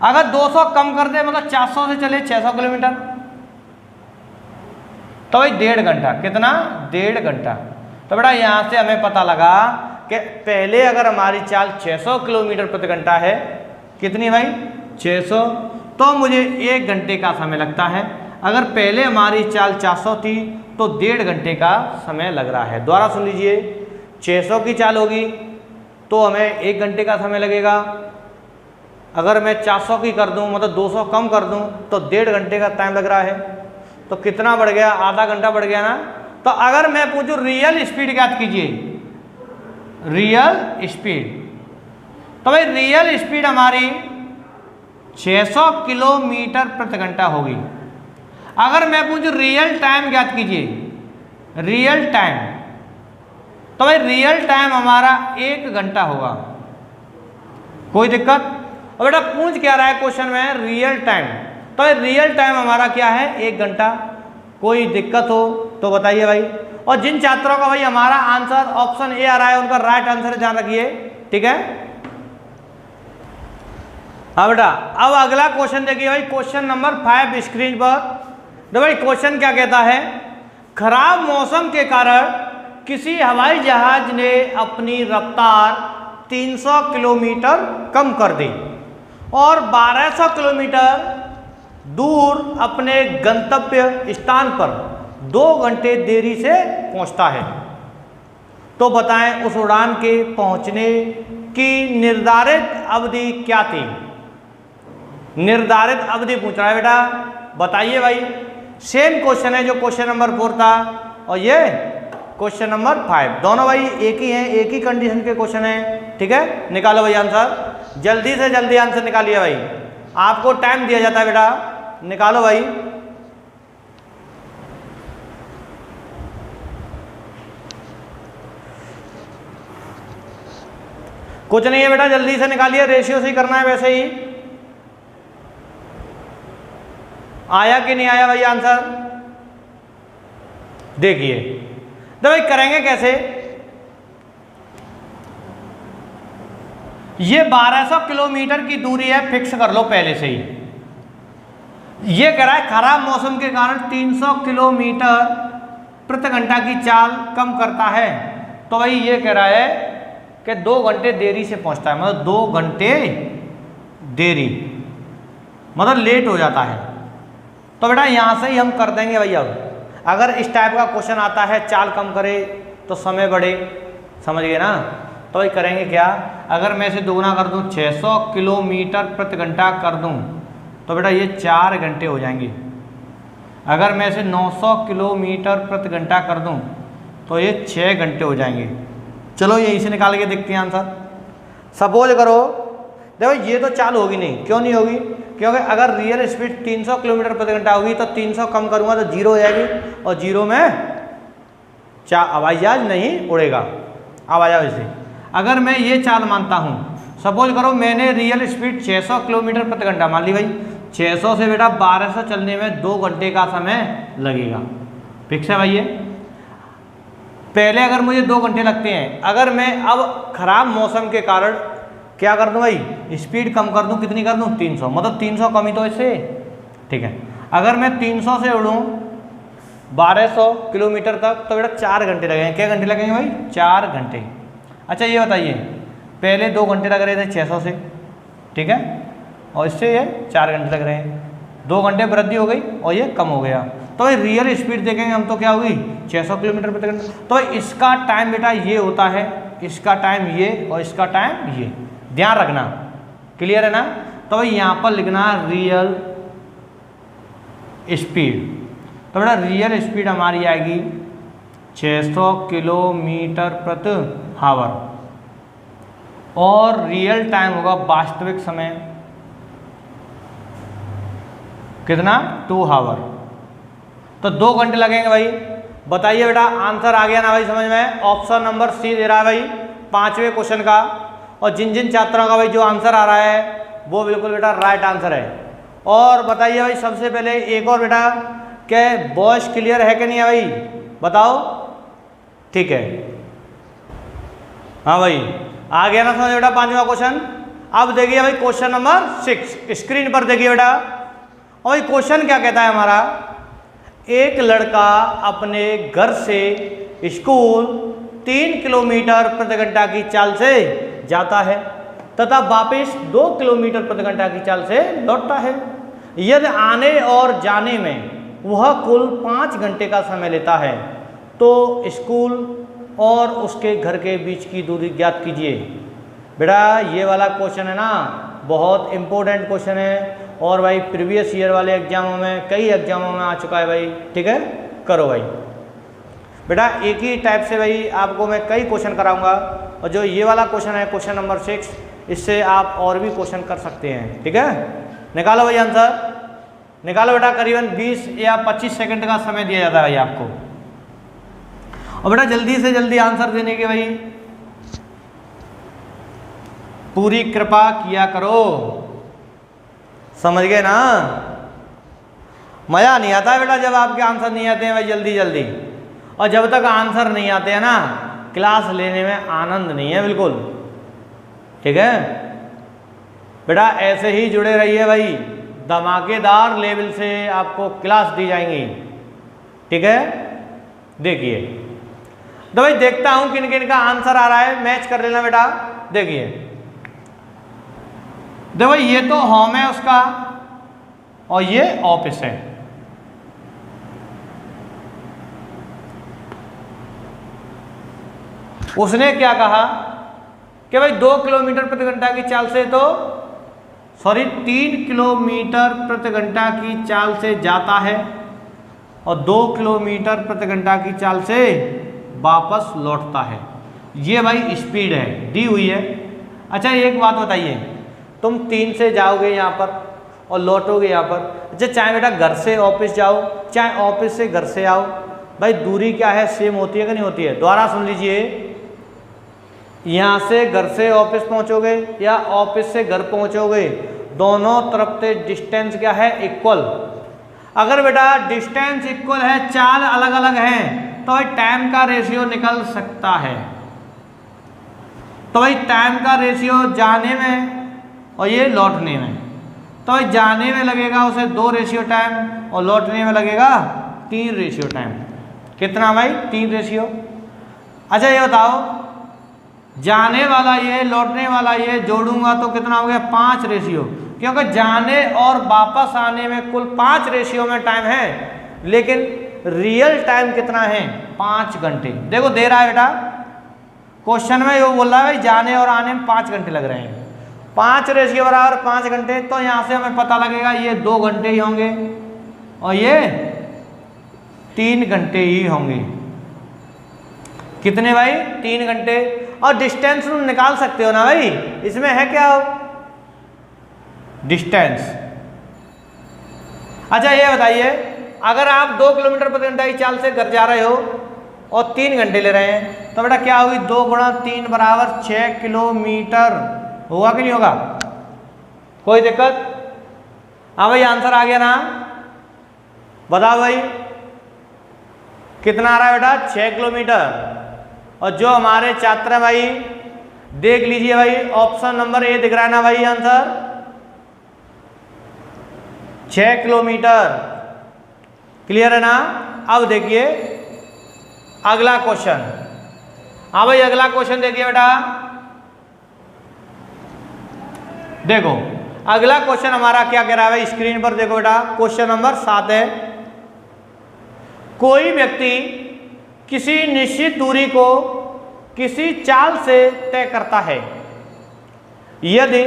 अगर 200 कम कर दे, मतलब 400 से चले 600 किलोमीटर तो भाई 1.5 घंटा। कितना? 1.5 घंटा। तो बेटा यहां से हमें पता लगा कि पहले अगर हमारी चाल 600 किलोमीटर प्रति घंटा है, कितनी भाई? 600, तो मुझे 1 घंटे का समय लगता है। अगर पहले हमारी चाल 400 थी तो 1.5 घंटे का समय लग रहा है। दोबारा सुन लीजिए, 600 की चाल होगी तो हमें 1 घंटे का समय लगेगा। अगर मैं 400 की कर दूं, मतलब 200 कम कर दूं, तो 1.5 घंटे का टाइम लग रहा है। तो कितना बढ़ गया? आधा घंटा बढ़ गया ना। तो अगर मैं पूछूं रियल स्पीड ज्ञात कीजिए, रियल स्पीड, तो भाई रियल स्पीड हमारी 600 किलोमीटर प्रति घंटा होगी। अगर मैं पूछूं रियल टाइम ज्ञात कीजिए, रियल टाइम, तो भाई रियल टाइम हमारा 1 घंटा होगा। कोई दिक्कत? और बेटा पूछ क्या रहा है क्वेश्चन में? Real time. तो भाई रियल टाइम हमारा क्या है? 1 घंटा। कोई दिक्कत हो तो बताइए भाई। और जिन छात्रों का भाई हमारा आंसर ऑप्शन ए आ रहा है, उनका राइट आंसर ध्यान रखिए, ठीक है। हाँ बेटा, अब अगला क्वेश्चन देखिए भाई, क्वेश्चन नंबर 5 स्क्रीन पर। तो भाई क्वेश्चन क्या कहता है? खराब मौसम के कारण किसी हवाई जहाज ने अपनी रफ्तार 300 किलोमीटर कम कर दी और 1200 किलोमीटर दूर अपने गंतव्य स्थान पर 2 घंटे देरी से पहुंचता है। तो बताएं उस उड़ान के पहुंचने की निर्धारित अवधि क्या थी? निर्धारित अवधि पूछ रहा है बेटा, बताइए भाई। सेम क्वेश्चन है जो क्वेश्चन नंबर 4 था और ये क्वेश्चन नंबर 5, दोनों भाई एक ही हैं, एक ही कंडीशन के क्वेश्चन है, ठीक है। निकालो भाई आंसर, जल्दी से जल्दी आंसर निकालिए भाई, आपको टाइम दिया जाता है बेटा, निकालो भाई। कुछ नहीं है बेटा, जल्दी से निकालिए, रेशियो से ही करना है वैसे ही। आया कि नहीं आया भाई आंसर? देखिए तो भाई करेंगे कैसे? ये 1200 किलोमीटर की दूरी है, फिक्स कर लो पहले से ही। ये कह रहा है खराब मौसम के कारण 300 किलोमीटर प्रति घंटा की चाल कम करता है। तो भाई ये कह रहा है कि 2 घंटे देरी से पहुंचता है, मतलब 2 घंटे देरी, मतलब लेट हो जाता है। तो बेटा यहां से ही हम कर देंगे भाई। अब अगर इस टाइप का क्वेश्चन आता है, चाल कम करे तो समय बढ़े, समझ गए ना? तो भाई करेंगे क्या? अगर मैं इसे दोगुना कर दूं, 600 किलोमीटर प्रति घंटा कर दूं, तो बेटा ये 4 घंटे हो जाएंगे। अगर मैं इसे 900 किलोमीटर प्रति घंटा कर दूं, तो ये 6 घंटे हो जाएंगे। चलो यहीं से निकाल के देखते हैं आंसर। सपोज करो, देखो ये तो चाल होगी नहीं, क्यों नहीं होगी? क्योंकि अगर रियल स्पीड 300 किलोमीटर प्रति घंटा होगी तो 300 कम करूंगा तो 0 हो जाएगी, और 0 में हवाई जहाज नहीं उड़ेगा। अब आ जाओ इसे, अगर मैं ये चाल मानता हूँ, सपोज करो मैंने रियल स्पीड 600 किलोमीटर प्रति घंटा मान ली भाई, 600 से बेटा 1200 चलने में 2 घंटे का समय लगेगा, फिक्स है भाई ये। पहले अगर मुझे 2 घंटे लगते हैं, अगर मैं अब खराब मौसम के कारण क्या कर दूं भाई, स्पीड कम कर दूं, कितनी कर दूं? 300, मतलब 300 कम ही तो इससे, ठीक है। अगर मैं 300 से उड़ूं 1200 किलोमीटर तक तो बेटा 4 घंटे लगेंगे। क्या घंटे लगेंगे भाई? 4 घंटे। अच्छा ये बताइए, पहले 2 घंटे लग रहे थे 600 से, ठीक है, और इससे ये 4 घंटे लग रहे हैं, 2 घंटे वृद्धि हो गई और ये कम हो गया। तो भाई रियल स्पीड देखेंगे हम तो क्या होगी? 600 किलोमीटर प्रति घंटा। तो इसका टाइम बेटा ये होता है, इसका टाइम ये और इसका टाइम ये, ध्यान रखना, क्लियर है ना? तो भाई यहाँ पर लिखना रियल स्पीड। तो बेटा रियल स्पीड हमारी आएगी 600 किलोमीटर प्रति हावर। और रियल टाइम होगा वास्तविक समय कितना 2 आवर, तो 2 घंटे लगेंगे भाई। बताइए बेटा आंसर आ गया ना भाई समझ में। ऑप्शन नंबर सी दे रहा है भाई 5वें क्वेश्चन का, और जिन जिन छात्रों का भाई जो आंसर आ रहा है वो बिल्कुल बेटा राइट आंसर है। और बताइए भाई सबसे पहले एक और बेटा, क्या वॉइस क्लियर है कि नहीं है भाई, बताओ। ठीक है, हाँ भाई आ गया ना समझ बेटा 5वां क्वेश्चन। अब देखिए भाई क्वेश्चन नंबर 6 स्क्रीन पर देखिए बेटा। और भाई क्वेश्चन क्या कहता है हमारा, एक लड़का अपने घर से स्कूल 3 किलोमीटर प्रति घंटा की चाल से जाता है तथा वापस 2 किलोमीटर प्रति घंटा की चाल से लौटता है। यदि आने और जाने में वह कुल 5 घंटे का समय लेता है तो स्कूल और उसके घर के बीच की दूरी ज्ञात कीजिए। बेटा ये वाला क्वेश्चन है ना बहुत इंपॉर्टेंट क्वेश्चन है, और भाई प्रीवियस ईयर वाले एग्जामों में कई एग्जामों में आ चुका है भाई। ठीक है, करो भाई बेटा एक ही टाइप से भाई आपको मैं कई क्वेश्चन कराऊंगा, और जो ये वाला क्वेश्चन है क्वेश्चन नंबर 6 इससे आप और भी क्वेश्चन कर सकते हैं। ठीक है, निकालो भाई आंसर, निकालो बेटा। करीबन 20 या 25 सेकंड का समय दिया जाता है भाई आपको, और बेटा जल्दी से जल्दी आंसर देने के भाई पूरी कृपा किया करो, समझ गए ना। मजा नहीं आता है बेटा जब आपके आंसर नहीं आते हैं भाई जल्दी जल्दी, और जब तक आंसर नहीं आते हैं ना क्लास लेने में आनंद नहीं है बिल्कुल। ठीक है बेटा, ऐसे ही जुड़े रहिए भाई, धमाकेदार लेवल से आपको क्लास दी जाएंगी। ठीक है, देखिए तो भाई देखता हूं किन किन का आंसर आ रहा है, मैच कर लेना बेटा। देखिए देखो ये तो होम है उसका, और ये ऑफिस है। उसने क्या कहा कि भाई 2 किलोमीटर प्रति घंटा की चाल से तो 3 किलोमीटर प्रति घंटा की चाल से जाता है और 2 किलोमीटर प्रति घंटा की चाल से वापस लौटता है। ये भाई स्पीड है दी हुई है। अच्छा एक बात बताइए, तुम 3 से जाओगे यहाँ पर और लौटोगे यहाँ पर, अच्छा चाहे बेटा घर से ऑफिस जाओ चाहे ऑफिस से घर से आओ, भाई दूरी क्या है सेम होती है कि नहीं होती है। दोबारा सुन लीजिए, यहाँ से घर से ऑफिस पहुँचोगे या ऑफिस से घर पहुँचोगे, दोनों तरफ से डिस्टेंस क्या है इक्वल। अगर बेटा डिस्टेंस इक्वल है, चाल अलग अलग हैं, तो भाई टाइम का रेशियो निकल सकता है। तो भाई टाइम का रेशियो जाने में और ये लौटने में, तो भाई जाने में लगेगा उसे 2 रेशियो टाइम और लौटने में लगेगा 3 रेशियो टाइम। कितना भाई 3 रेशियो। अच्छा ये बताओ, जाने वाला ये लौटने वाला ये जोड़ूंगा तो कितना हो गया 5 रेशियो, क्योंकि जाने और वापस आने में कुल 5 रेशियो में टाइम है, लेकिन रियल टाइम कितना है 5 घंटे। देखो दे रहा है बेटा क्वेश्चन में, वो बोल रहा है भाई जाने और आने में 5 घंटे लग रहे हैं। 5 रेशियो बराबर 5 घंटे, तो यहाँ से हमें पता लगेगा ये 2 घंटे ही होंगे और ये 3 घंटे ही होंगे। कितने भाई 3 घंटे। और डिस्टेंस तुम निकाल सकते हो ना भाई, इसमें है क्या डिस्टेंस। अच्छा ये बताइए, अगर आप 2 किलोमीटर प्रति घंटा की चाल से घर जा रहे हो और 3 घंटे ले रहे हैं, तो बेटा क्या होगी 2 गुणा 3 बराबर 6 किलोमीटर, होगा कि नहीं होगा, कोई दिक्कत। हाँ भाई आंसर आ गया ना, बताओ भाई कितना आ रहा है बेटा 6 किलोमीटर। और जो हमारे छात्र हैं भाई देख लीजिए भाई, ऑप्शन नंबर ए दिख रहा है ना भाई आंसर 6 किलोमीटर। क्लियर है ना। अब देखिए अगला क्वेश्चन। हाँ भाई अगला क्वेश्चन देखिए बेटा, देखो अगला क्वेश्चन हमारा क्या कह रहा है भाई, स्क्रीन पर देखो बेटा, क्वेश्चन नंबर 7 है। कोई व्यक्ति किसी निश्चित दूरी को किसी चाल से तय करता है, यदि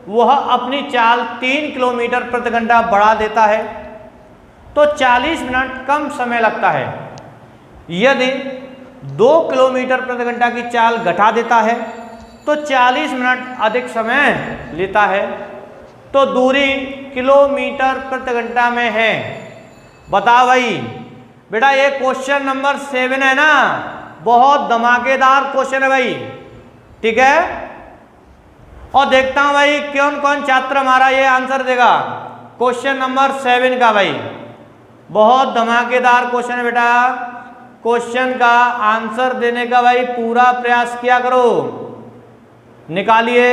वह अपनी चाल 3 किलोमीटर प्रति घंटा बढ़ा देता है तो 40 मिनट कम समय लगता है। यदि 2 किलोमीटर प्रति घंटा की चाल घटा देता है तो 40 मिनट अधिक समय लेता है। तो दूरी किलोमीटर प्रति घंटा में है। बताओ भाई बेटा, ये क्वेश्चन नंबर 7 है ना, बहुत धमाकेदार क्वेश्चन है भाई, ठीक है। और देखता हूं भाई कौन कौन छात्र हमारा ये आंसर देगा क्वेश्चन नंबर 7 का। भाई बहुत धमाकेदार क्वेश्चन है बेटा, क्वेश्चन का आंसर देने का भाई पूरा प्रयास किया करो। निकालिए,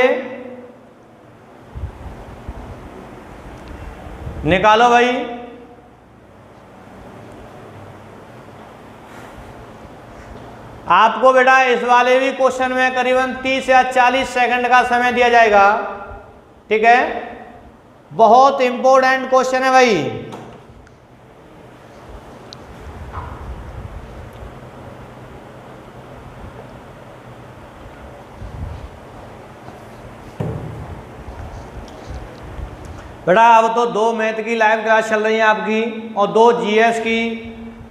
निकालो भाई। आपको बेटा इस वाले भी क्वेश्चन में करीबन 30 या 40 सेकंड का समय दिया जाएगा, ठीक है। बहुत इंपॉर्टेंट क्वेश्चन है भाई। बेटा अब तो 2 मैथ की लाइव क्लास चल रही है आपकी, और 2 जीएस की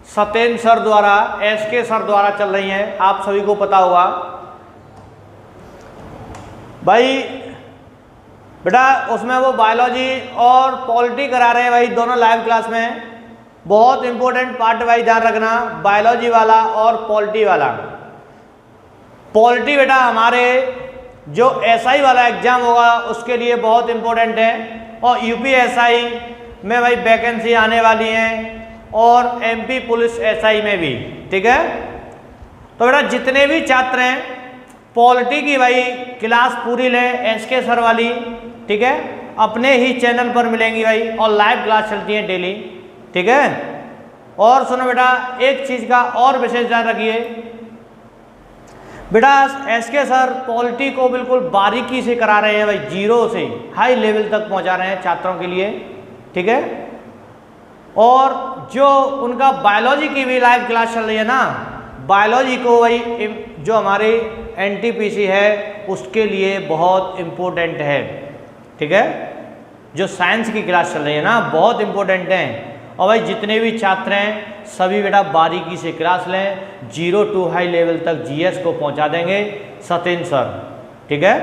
सत्येंद्र सर द्वारा, एसके सर द्वारा चल रही हैं, आप सभी को पता होगा भाई। बेटा उसमें वो बायोलॉजी और पॉलिटी करा रहे हैं भाई, दोनों लाइव क्लास में। बहुत इंपॉर्टेंट पार्ट भाई, ध्यान रखना, बायोलॉजी वाला और पॉलिटी वाला। पॉलिटी बेटा हमारे जो एसआई वाला एग्जाम होगा उसके लिए बहुत इंपॉर्टेंट है, और यूपीएसआई में भाई वैकेंसी आने वाली है, और एमपी पुलिस एसआई में भी, ठीक है। तो बेटा जितने भी छात्र हैं पॉलिटी की भाई क्लास पूरी लें, एसके सर वाली, ठीक है, अपने ही चैनल पर मिलेंगी भाई, और लाइव क्लास चलती है डेली, ठीक है। और सुनो बेटा, एक चीज का और विशेष ध्यान रखिए बेटा, एसके सर पॉलिटी को बिल्कुल बारीकी से करा रहे हैं भाई, जीरो से हाई लेवल तक पहुंचा रहे हैं छात्रों के लिए, ठीक है। और जो उनका बायोलॉजी की भी लाइव क्लास चल रही है ना, बायोलॉजी को भाई जो हमारे एनटीपीसी है उसके लिए बहुत इम्पोर्टेंट है, ठीक है। जो साइंस की क्लास चल रही है ना बहुत इम्पोर्टेंट है, और भाई जितने भी छात्र हैं सभी बेटा बारीकी से क्लास लें, 0 to हाई लेवल तक जीएस को पहुंचा देंगे सत्येंद्र सर, ठीक है।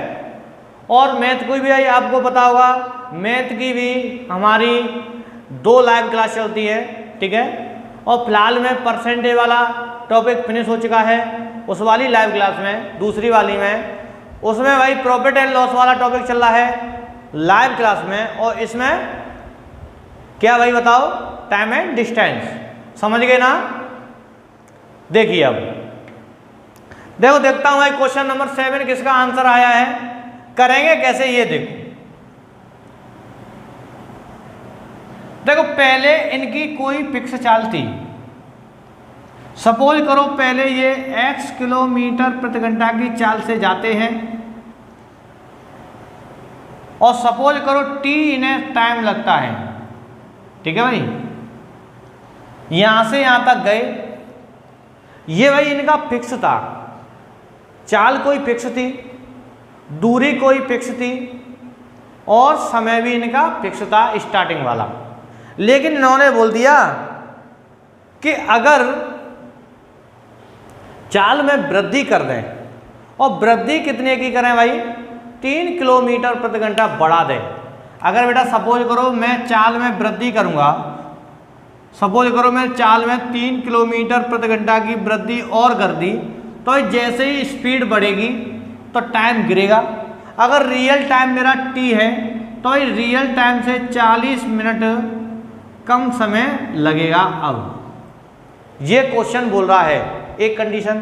और मैथ को भी भाई आपको पता होगा, मैथ की भी हमारी 2 लाइव क्लास चलती है, ठीक है। और फिलहाल में परसेंटेज वाला टॉपिक फिनिश हो चुका है, उस वाली लाइव क्लास में, दूसरी वाली में उसमें भाई प्रॉफिट एंड लॉस वाला टॉपिक चल रहा है लाइव क्लास में, और इसमें क्या भाई बताओ, टाइम एंड डिस्टेंस, समझ गए ना। देखिए अब देखो, देखता हूं भाई क्वेश्चन नंबर 7 किसका आंसर आया है, करेंगे कैसे ये देखो। देखो पहले इनकी कोई फिक्स चाल थी, सपोज करो पहले ये x किलोमीटर प्रति घंटा की चाल से जाते हैं, और सपोज करो t इन्हें टाइम लगता है, ठीक है भाई। यहां से यहां तक गए, ये भाई इनका फिक्स था, चाल कोई फिक्स थी, दूरी कोई फिक्स थी, और समय भी इनका फिक्स था स्टार्टिंग वाला। लेकिन इन्होंने बोल दिया कि अगर चाल में वृद्धि कर दें, और वृद्धि कितने की करें भाई, 3 किलोमीटर प्रति घंटा बढ़ा दें। अगर बेटा सपोज करो मैं चाल में वृद्धि करूंगा, सपोज करो मैं चाल में 3 किलोमीटर प्रति घंटा की वृद्धि और कर दी, तो जैसे ही स्पीड बढ़ेगी तो टाइम गिरेगा। अगर रियल टाइम मेरा t है तो रियल टाइम से 40 मिनट कम समय लगेगा। अब ये क्वेश्चन बोल रहा है एक कंडीशन।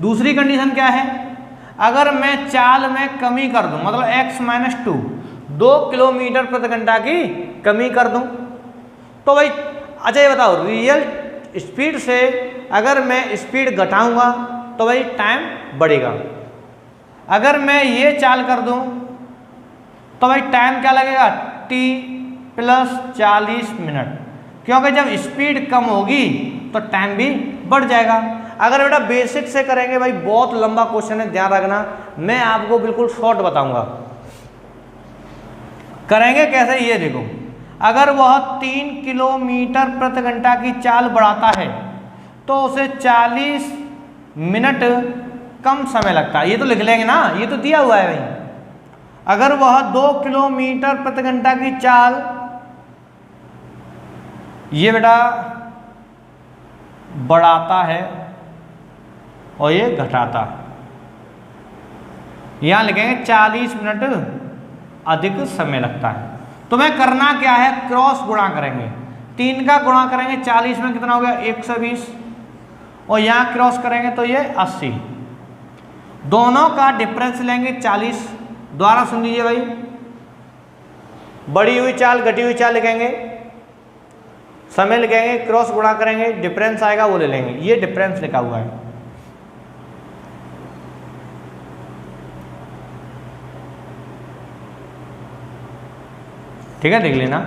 दूसरी कंडीशन क्या है, अगर मैं चाल में कमी कर दूं, मतलब x-2 2 किलोमीटर प्रति घंटा की कमी कर दूं, तो भाई अच्छा ये बताओ, रियल स्पीड से अगर मैं स्पीड घटाऊंगा तो भाई टाइम बढ़ेगा। अगर मैं ये चाल कर दूं तो भाई टाइम क्या लगेगा, t + 40 मिनट, क्योंकि जब स्पीड कम होगी तो टाइम भी बढ़ जाएगा। अगर बेटा बेसिक से करेंगे भाई, बहुत लंबा क्वेश्चन है, ध्यान रखना, मैं आपको बिल्कुल शॉर्ट बताऊंगा। करेंगे कैसे ये देखो, अगर वह 3 किलोमीटर प्रति घंटा की चाल बढ़ाता है तो उसे 40 मिनट कम समय लगता है। ये तो लिख लेंगे ना, ये तो दिया हुआ है भाई। अगर वह 2 किलोमीटर प्रति घंटा की चाल, ये बेटा बढ़ाता है और ये घटाता है, यहां लिखेंगे 40 मिनट अधिक समय लगता है। तुम्हें करना क्या है, क्रॉस गुणा करेंगे, 3 का गुणा करेंगे 40 में कितना हो गया 120, और यहां क्रॉस करेंगे तो ये 80, दोनों का डिफरेंस लेंगे 40। द्वारा सुन लीजिए भाई, बढ़ी हुई चाल घटी हुई चाल लिखेंगे, समय लिखेंगे, क्रॉस गुणा करेंगे, डिफरेंस आएगा वो ले लेंगे। ये डिफरेंस लिखा हुआ है। ठीक है, देख लेना।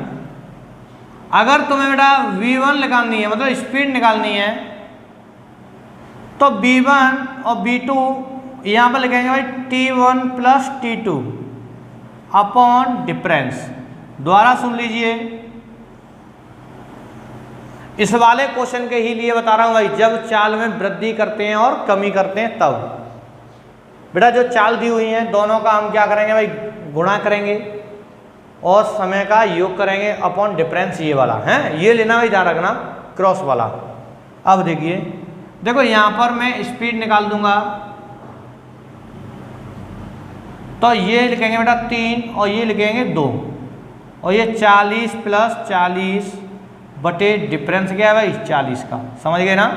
अगर तुम्हें बेटा v1 निकालनी है, मतलब स्पीड निकालनी है, तो v1 और v2 यहां पर लिखेंगे भाई t1 plus t2 upon difference. द्वारा सुन लीजिए, इस वाले क्वेश्चन के ही लिए बता रहा हूं भाई, जब चाल में वृद्धि करते हैं और कमी करते हैं तब। बेटा जो चाल दी हुई है दोनों का हम क्या करेंगे भाई, गुणा करेंगे और समय का योग करेंगे अपॉन डिफरेंस, ये वाला है, ये लेना भाई, ध्यान रखना, क्रॉस वाला। अब देखिए, देखो यहां पर मैं स्पीड निकाल दूंगा, तो ये लिखेंगे बेटा 3 और ये लिखेंगे 2, और ये 40 प्लस 40 बटे डिफरेंस क्या है भाई 40 का, समझ गए ना,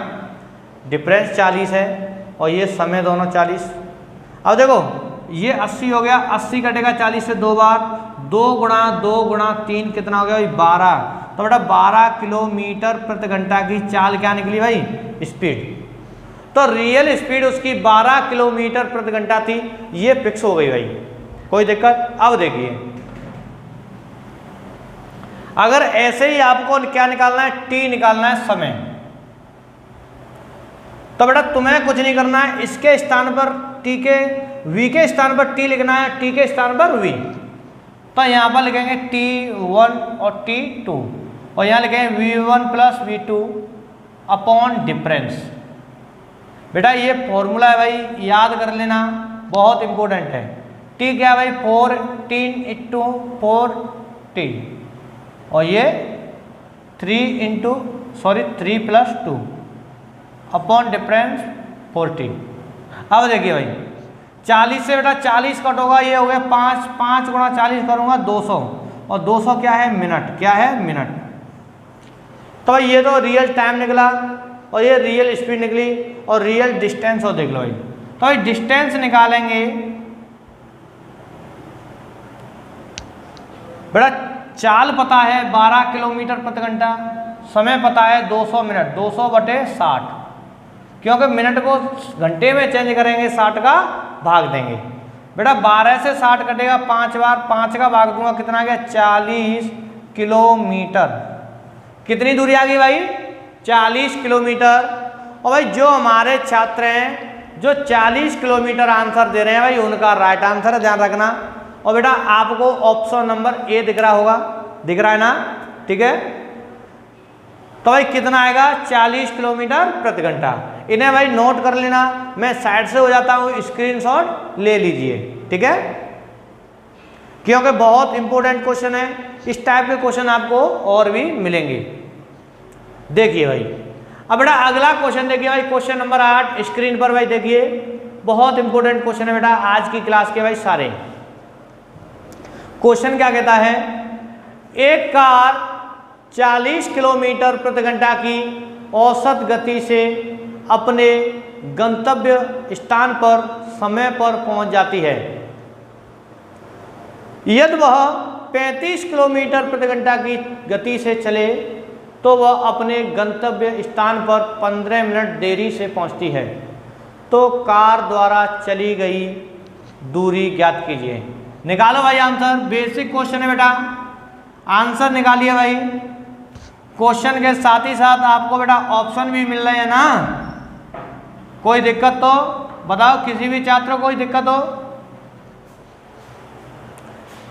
डिफरेंस 40 है और ये समय दोनों 40। अब देखो ये 80 हो गया, 80 कटेगा 40 से 2 बार, 2 गुणा 3 कितना हो गया भाई 12। तो बेटा 12 किलोमीटर प्रति घंटा की चाल क्या निकली भाई, स्पीड। तो रियल स्पीड उसकी 12 किलोमीटर प्रति घंटा थी, ये फिक्स हो गई भाई, कोई दिक्कत। अब देखिए, अगर ऐसे ही आपको क्या निकालना है, टी निकालना है समय, तो बेटा तुम्हें कुछ नहीं करना है, इसके स्थान पर टी के, वी के स्थान पर टी लिखना है, टी के स्थान पर वी। तो यहां पर लिखेंगे t1 और t2, और यहां लिखेंगे v1 plus v2 upon difference. बेटा ये फॉर्मूला है भाई, याद कर लेना, बहुत इंपॉर्टेंट है। टी क्या है भाई 14 इंटू 4t, और ये 3 प्लस 2 अपॉन डिफरेंस 40। अब देखिए भाई 40 से बेटा 40 कट होगा, ये हो गया 5 गुणा 40 करूंगा 200, और 200 क्या है मिनट, क्या है मिनट। तो ये तो रियल टाइम निकला और ये रियल स्पीड निकली और रियल डिस्टेंस, और देख लो भाई। तो भाई डिस्टेंस निकालेंगे, बेटा चाल पता है 12 किलोमीटर प्रति घंटा, समय पता है 200 मिनट, 200 बटे 60, क्योंकि मिनट को घंटे में चेंज करेंगे 60 का भाग देंगे। बेटा 12 से 60 कटेगा 5 बार, 5 का भाग दूंगा कितना आ गया 40 किलोमीटर। कितनी दूरी आ गई भाई 40 किलोमीटर। और भाई जो हमारे छात्र हैं जो 40 किलोमीटर आंसर दे रहे हैं भाई, उनका राइट आंसर है, ध्यान रखना। और बेटा आपको ऑप्शन नंबर ए दिख रहा होगा, दिख रहा है ना, ठीक है। तो भाई कितना आएगा 40 किलोमीटर प्रति घंटा। इन्हें भाई नोट कर लेना, मैं साइड से हो जाता हूँ, स्क्रीनशॉट ले लीजिए, ठीक है, क्योंकि बहुत इंपॉर्टेंट क्वेश्चन है। इस टाइप के क्वेश्चन आपको और भी मिलेंगे। देखिए भाई, अब बेटा अगला क्वेश्चन देखिए भाई, क्वेश्चन नंबर 8 स्क्रीन पर भाई देखिए, बहुत इंपॉर्टेंट क्वेश्चन है बेटा आज की क्लास के भाई सारे। क्वेश्चन क्या कहता है, एक कार 40 किलोमीटर प्रति घंटा की औसत गति से अपने गंतव्य स्थान पर समय पर पहुंच जाती है। यदि वह 35 किलोमीटर प्रति घंटा की गति से चले तो वह अपने गंतव्य स्थान पर 15 मिनट देरी से पहुंचती है। तो कार द्वारा चली गई दूरी ज्ञात कीजिए। निकालो भाई आंसर, बेसिक क्वेश्चन है बेटा, आंसर निकालिए भाई। क्वेश्चन के साथ ही साथ आपको बेटा ऑप्शन भी मिल रहे हैं ना, कोई दिक्कत तो बताओ, किसी भी छात्र को कोई दिक्कत हो?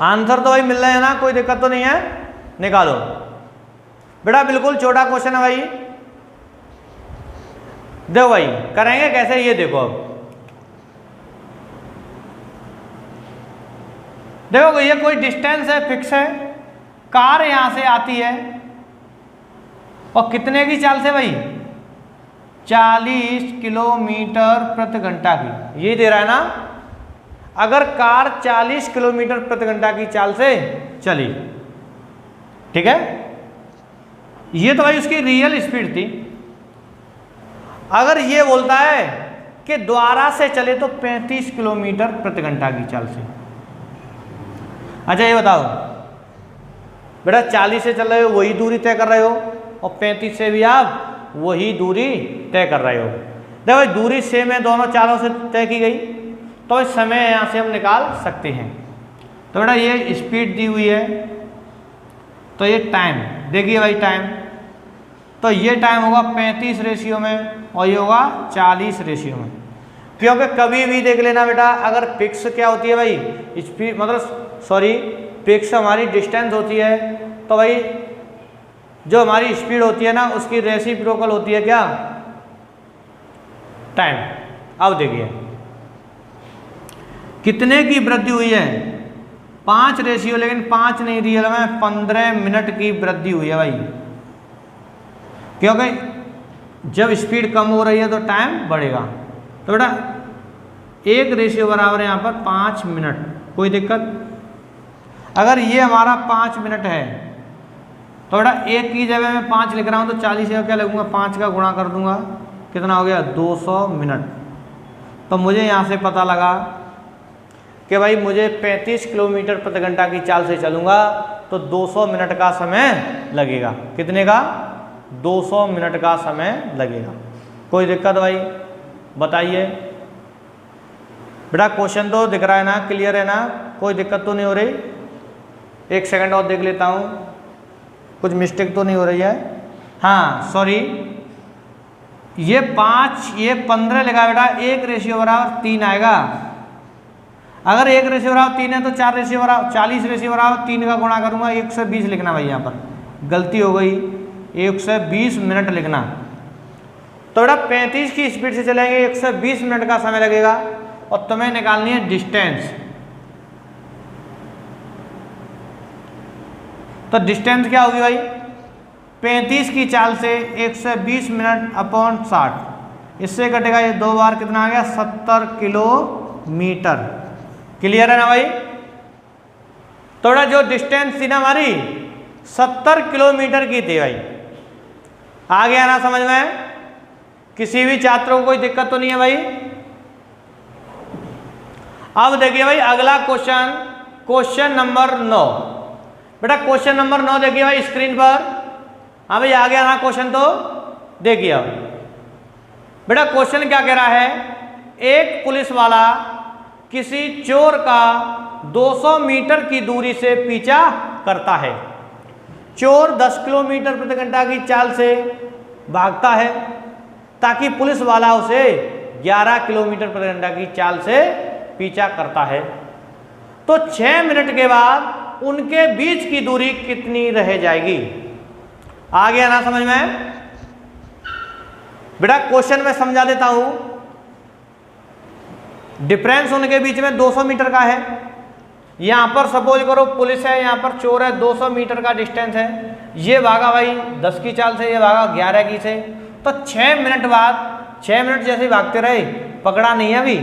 आंसर तो भाई मिल रहे हैं ना, कोई दिक्कत तो नहीं है, निकालो बेटा। बिल्कुल छोटा क्वेश्चन है भाई, देखो भाई करेंगे कैसे, ये देखो। अब देखो ये कोई डिस्टेंस है, फिक्स है, कार यहां से आती है और कितने की चाल से भाई, 40 किलोमीटर प्रति घंटा की, ये दे रहा है ना। अगर कार 40 किलोमीटर प्रति घंटा की चाल से चली, ठीक है, ये तो भाई उसकी रियल स्पीड थी। अगर ये बोलता है कि द्वारा से चले तो 35 किलोमीटर प्रति घंटा की चाल से। अच्छा ये बताओ बेटा, 40 से चल रहे हो वही दूरी तय कर रहे हो और 35 से भी आप वही दूरी तय कर रहे हो। देखो भाई दूरी सेम है, दोनों चालों से तय की गई, तो इस समय यहाँ से हम निकाल सकते हैं। तो बेटा ये स्पीड दी हुई है, तो ये टाइम देखिए भाई, टाइम तो ये टाइम होगा 35 रेशियो में और ये होगा 40 रेशियो में। क्योंकि कभी भी देख लेना बेटा, अगर पिक्स क्या होती है भाई, स्पीड मतलब सॉरी पिक्स हमारी डिस्टेंस होती है, तो भाई जो हमारी स्पीड होती है ना उसकी रेसिप्रोकल होती है क्या, टाइम। अब देखिए कितने की वृद्धि हुई है, 5 रेशियो, लेकिन 5 नहीं रियल में 15 मिनट की वृद्धि हुई है भाई। क्योंकि जब स्पीड कम हो रही है तो टाइम बढ़ेगा। तो बेटा 1 रेशियो बराबर है यहाँ पर 5 मिनट, कोई दिक्कत। अगर ये हमारा 5 मिनट है तो बेटा 1 की जगह मैं 5 लिख रहा हूँ तो 40 का क्या लगूंगा, 5 का गुणा कर दूंगा, कितना हो गया 200 मिनट। तो मुझे यहाँ से पता लगा कि भाई मुझे 35 किलोमीटर प्रति घंटा की चाल से चलूँगा तो 200 मिनट का समय लगेगा। कितने का, 200 मिनट का समय लगेगा। कोई दिक्कत भाई बताइए। बेटा क्वेश्चन तो दिख रहा है ना, क्लियर है ना, कोई दिक्कत तो नहीं हो रही। 1 सेकंड और देख लेता हूँ, कुछ मिस्टेक तो नहीं हो रही है। हाँ सॉरी, ये 5 ये 15 लगा बेटा, 1 रेशियो बराबर 3 आएगा। अगर 1 रेशियो बराबर 3 है तो 4 रेशियो बराबर 40 रेशियो बराबर 3 का गुणा करूंगा, 120 लिखना भाई, यहाँ पर गलती हो गई, 120 मिनट लिखना। तो बेटा 35 की स्पीड से चलेंगे, 120 मिनट का समय लगेगा और तुम्हें निकालनी है डिस्टेंस। तो डिस्टेंस क्या होगी भाई, 35 की चाल से 120 मिनट अपॉन 60, इससे कटेगा ये 2 बार, कितना आ गया 70 किलोमीटर। क्लियर है ना भाई। तो बेटा जो डिस्टेंस थी ना हमारी 70 किलोमीटर की थी भाई। आ गया ना समझ में, किसी भी छात्र को कोई दिक्कत तो नहीं है भाई। अब देखिए भाई अगला क्वेश्चन, क्वेश्चन नंबर 9। बेटा क्वेश्चन नंबर 9 देखिए भाई स्क्रीन पर। हाँ भाई आ गया ना क्वेश्चन, तो देखिए अब बेटा क्वेश्चन क्या कह रहा है, एक पुलिस वाला किसी चोर का 200 मीटर की दूरी से पीछा करता है। चोर 10 किलोमीटर प्रति घंटा की चाल से भागता है ताकि पुलिस वाला उसे 11 किलोमीटर प्रति घंटा की चाल से पीछा करता है। तो 6 मिनट के बाद उनके बीच की दूरी कितनी रह जाएगी। आ गया ना समझ में। बेटा क्वेश्चन में समझा देता हूं, डिफरेंस उनके बीच में 200 मीटर का है। यहां पर सपोज करो पुलिस है, यहां पर चोर है, 200 मीटर का डिस्टेंस है। ये भागा भाई 10 की चाल से, ये भागा 11 की से। तो 6 मिनट बाद, 6 मिनट जैसे ही भागते रहे, पकड़ा नहीं है अभी,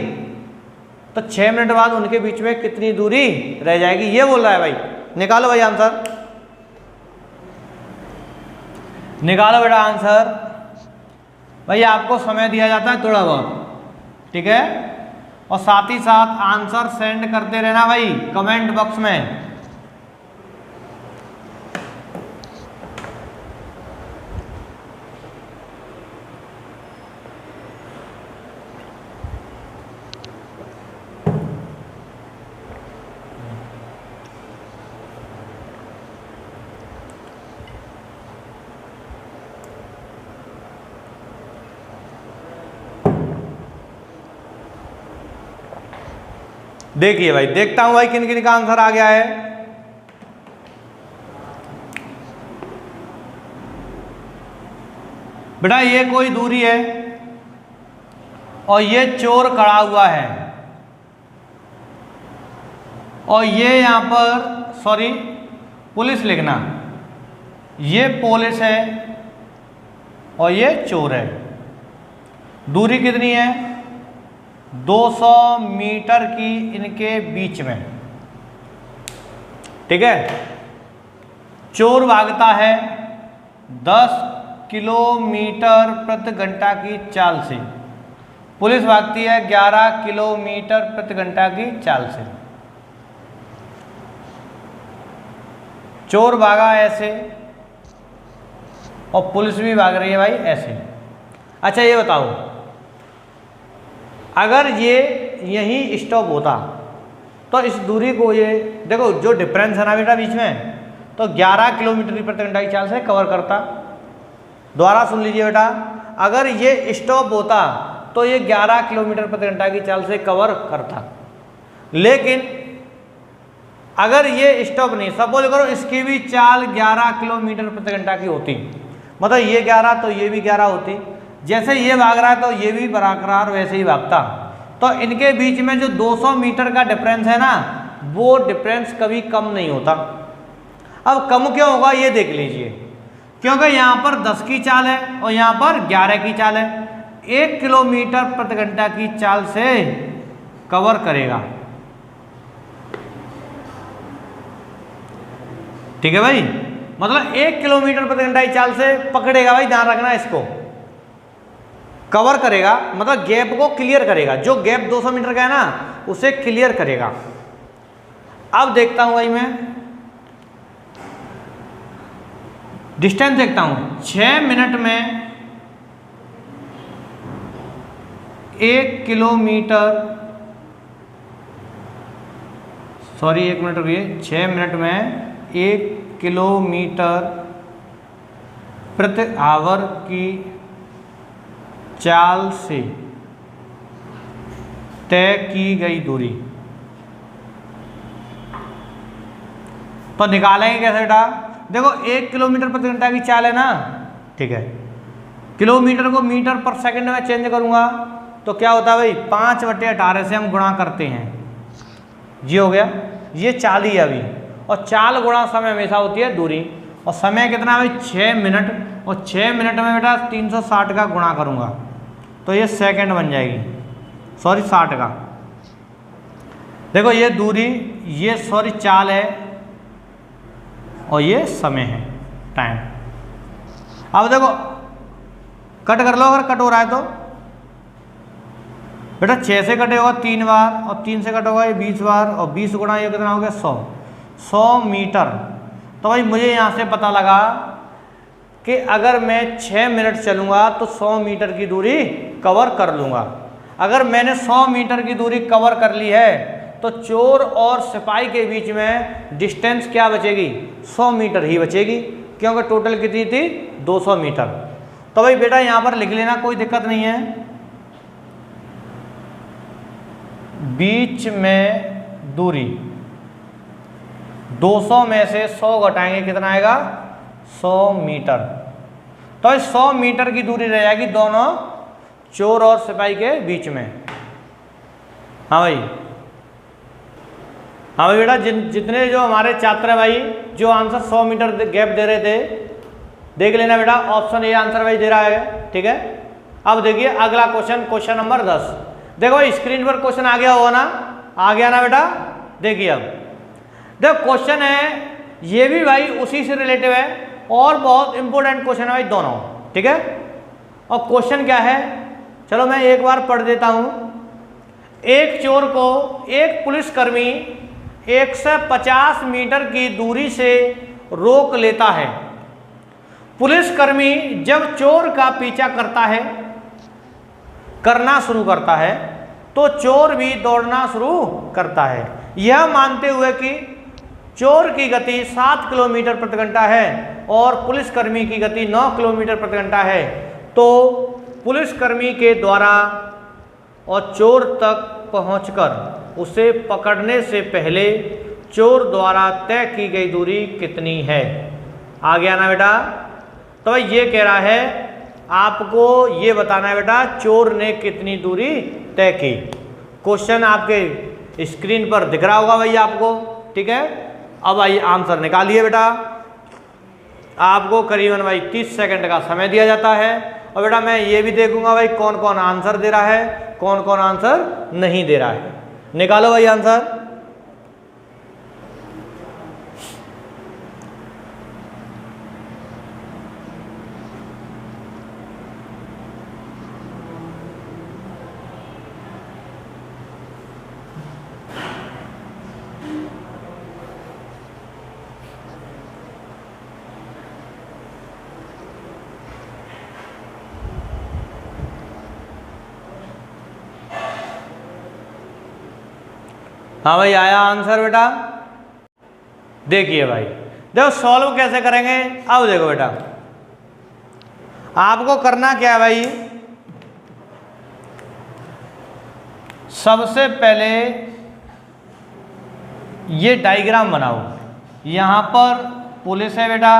तो 6 मिनट बाद उनके बीच में कितनी दूरी रह जाएगी, ये बोल रहा है भाई। निकालो भाई आंसर, निकालो बेटा आंसर। भाई आपको समय दिया जाता है थोड़ा बहुत, ठीक है, और साथ ही साथ आंसर सेंड करते रहना भाई कमेंट बॉक्स में। देखिए भाई, देखता हूं भाई किन किन का आंसर आ गया है। बेटा ये कोई दूरी है और ये चोर खड़ा हुआ है और ये यहाँ पर सॉरी पुलिस लिखना, ये पुलिस है और ये चोर है। दूरी कितनी है? 200 मीटर की इनके बीच में, ठीक है। चोर भागता है 10 किलोमीटर प्रति घंटा की चाल से, पुलिस भागती है 11 किलोमीटर प्रति घंटा की चाल से। चोर भागा ऐसे और पुलिस भी भाग रही है भाई ऐसे। अच्छा ये बताओ, अगर ये यहीं स्टॉप होता तो इस दूरी को, ये देखो जो डिफरेंस है ना बेटा बीच में, तो 11 किलोमीटर प्रति घंटा की चाल से कवर करता। दोबारा सुन लीजिए बेटा, अगर ये स्टॉप होता तो ये 11 किलोमीटर प्रति घंटा की चाल से कवर करता। लेकिन अगर ये स्टॉप नहीं, सपोज करो इसकी भी चाल 11 किलोमीटर प्रति घंटा की होती, मतलब ये 11 तो ये भी 11 होती, जैसे ये भाग रहा है तो ये भी बरकरार वैसे ही भागता, तो इनके बीच में जो 200 मीटर का डिफरेंस है ना, वो डिफरेंस कभी कम नहीं होता। अब कम क्यों होगा ये देख लीजिए, क्योंकि यहाँ पर 10 की चाल है और यहाँ पर 11 की चाल है। 1 किलोमीटर प्रति घंटा की चाल से कवर करेगा, ठीक है भाई, मतलब 1 किलोमीटर प्रति घंटा की चाल से पकड़ेगा भाई, ध्यान रखना इसको, कवर करेगा मतलब गैप को क्लियर करेगा, जो गैप 200 मीटर का है ना उसे क्लियर करेगा। अब देखता हूं भाई मैं डिस्टेंस देखता हूं, 6 मिनट में 1 किलोमीटर, सॉरी 1 मिनट रुकिए, 6 मिनट में 1 किलोमीटर प्रति आवर की चाल से तय की गई दूरी, तो निकालेंगे कैसे बेटा? देखो 1 किलोमीटर प्रति घंटा की चाल है ना, ठीक है, किलोमीटर को मीटर पर सेकंड में चेंज करूंगा तो क्या होता है भाई, 5/18 से हम गुणा करते हैं, ये हो गया, ये चाल ही है अभी, और चाल गुणा समय हमेशा होती है दूरी, और समय कितना है भाई 6 मिनट, और 6 मिनट में बेटा 360 का गुणा करूंगा तो ये सेकंड बन जाएगी, सॉरी 60 का। देखो ये दूरी, ये सॉरी चाल है और ये समय है, टाइम। अब देखो कट कर लो, अगर कट हो रहा है तो बेटा 6 से कटे होगा 3 बार, और 3 से कट होगा ये 20 बार, और 20 गुणा ये कितना हो गया 100 मीटर। तो भाई मुझे यहाँ से पता लगा कि अगर मैं 6 मिनट चलूँगा तो 100 मीटर की दूरी कवर कर लूँगा। अगर मैंने 100 मीटर की दूरी कवर कर ली है तो चोर और सिपाही के बीच में डिस्टेंस क्या बचेगी? 100 मीटर ही बचेगी, क्योंकि टोटल कितनी थी 200 मीटर। तो भाई बेटा यहाँ पर लिख लेना, कोई दिक्कत नहीं है। बीच में दूरी 200 में से 100 घटाएंगे, कितना आएगा 100 मीटर। तो 100 मीटर की दूरी रह जाएगी दोनों चोर और सिपाही के बीच में। हाँ भाई, हाँ भाई बेटा, जितने जो हमारे छात्र है भाई जो आंसर 100 मीटर गैप दे रहे थे, देख लेना बेटा, ऑप्शन ए आंसर भाई दे रहा है, ठीक है। अब देखिए अगला क्वेश्चन, क्वेश्चन नंबर 10। देखो भाई स्क्रीन पर क्वेश्चन आ गया होगा ना, आ गया ना बेटा? देखिए अब देखो क्वेश्चन है, ये भी भाई उसी से रिलेटिव है और बहुत इंपॉर्टेंट क्वेश्चन है भाई दोनों, ठीक है। और क्वेश्चन क्या है, चलो मैं एक बार पढ़ देता हूं। एक चोर को एक पुलिसकर्मी 150 मीटर की दूरी से रोक लेता है। पुलिसकर्मी जब चोर का पीछा करना शुरू करता है तो चोर भी दौड़ना शुरू करता है, यह मानते हुए कि चोर की गति 7 किलोमीटर प्रति घंटा है और पुलिसकर्मी की गति 9 किलोमीटर प्रति घंटा है। तो पुलिसकर्मी के द्वारा और चोर तक पहुंचकर उसे पकड़ने से पहले चोर द्वारा तय की गई दूरी कितनी है? आ गया ना बेटा? तो ये कह रहा है आपको ये बताना है बेटा, चोर ने कितनी दूरी तय की। क्वेश्चन आपके स्क्रीन पर दिख रहा होगा भाई आपको, ठीक है। अब आइए आंसर निकालिए बेटा। आपको करीबन भाई 30 सेकंड का समय दिया जाता है। और बेटा मैं ये भी देखूंगा भाई कौन कौन आंसर दे रहा है, कौन कौन आंसर नहीं दे रहा है। निकालो भाई आंसर। हाँ भाई आया आंसर बेटा। देखिए भाई, देखो सॉल्व कैसे करेंगे। अब देखो बेटा, आपको करना क्या है भाई, सबसे पहले ये डायग्राम बनाओ। यहां पर पुलिस है बेटा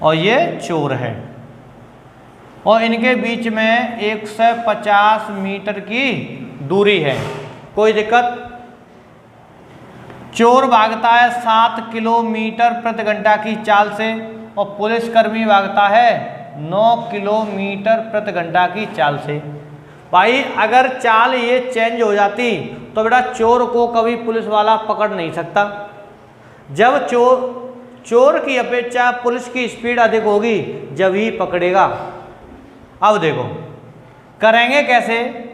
और ये चोर है, और इनके बीच में 150 मीटर की दूरी है। कोई दिक्कत? चोर भागता है 7 किलोमीटर प्रति घंटा की चाल से और पुलिसकर्मी भागता है 9 किलोमीटर प्रति घंटा की चाल से। भाई अगर चाल ये चेंज हो जाती तो बेटा चोर को कभी पुलिस वाला पकड़ नहीं सकता। जब चोर की अपेक्षा पुलिस की स्पीड अधिक होगी जब ही पकड़ेगा। अब देखो करेंगे कैसे।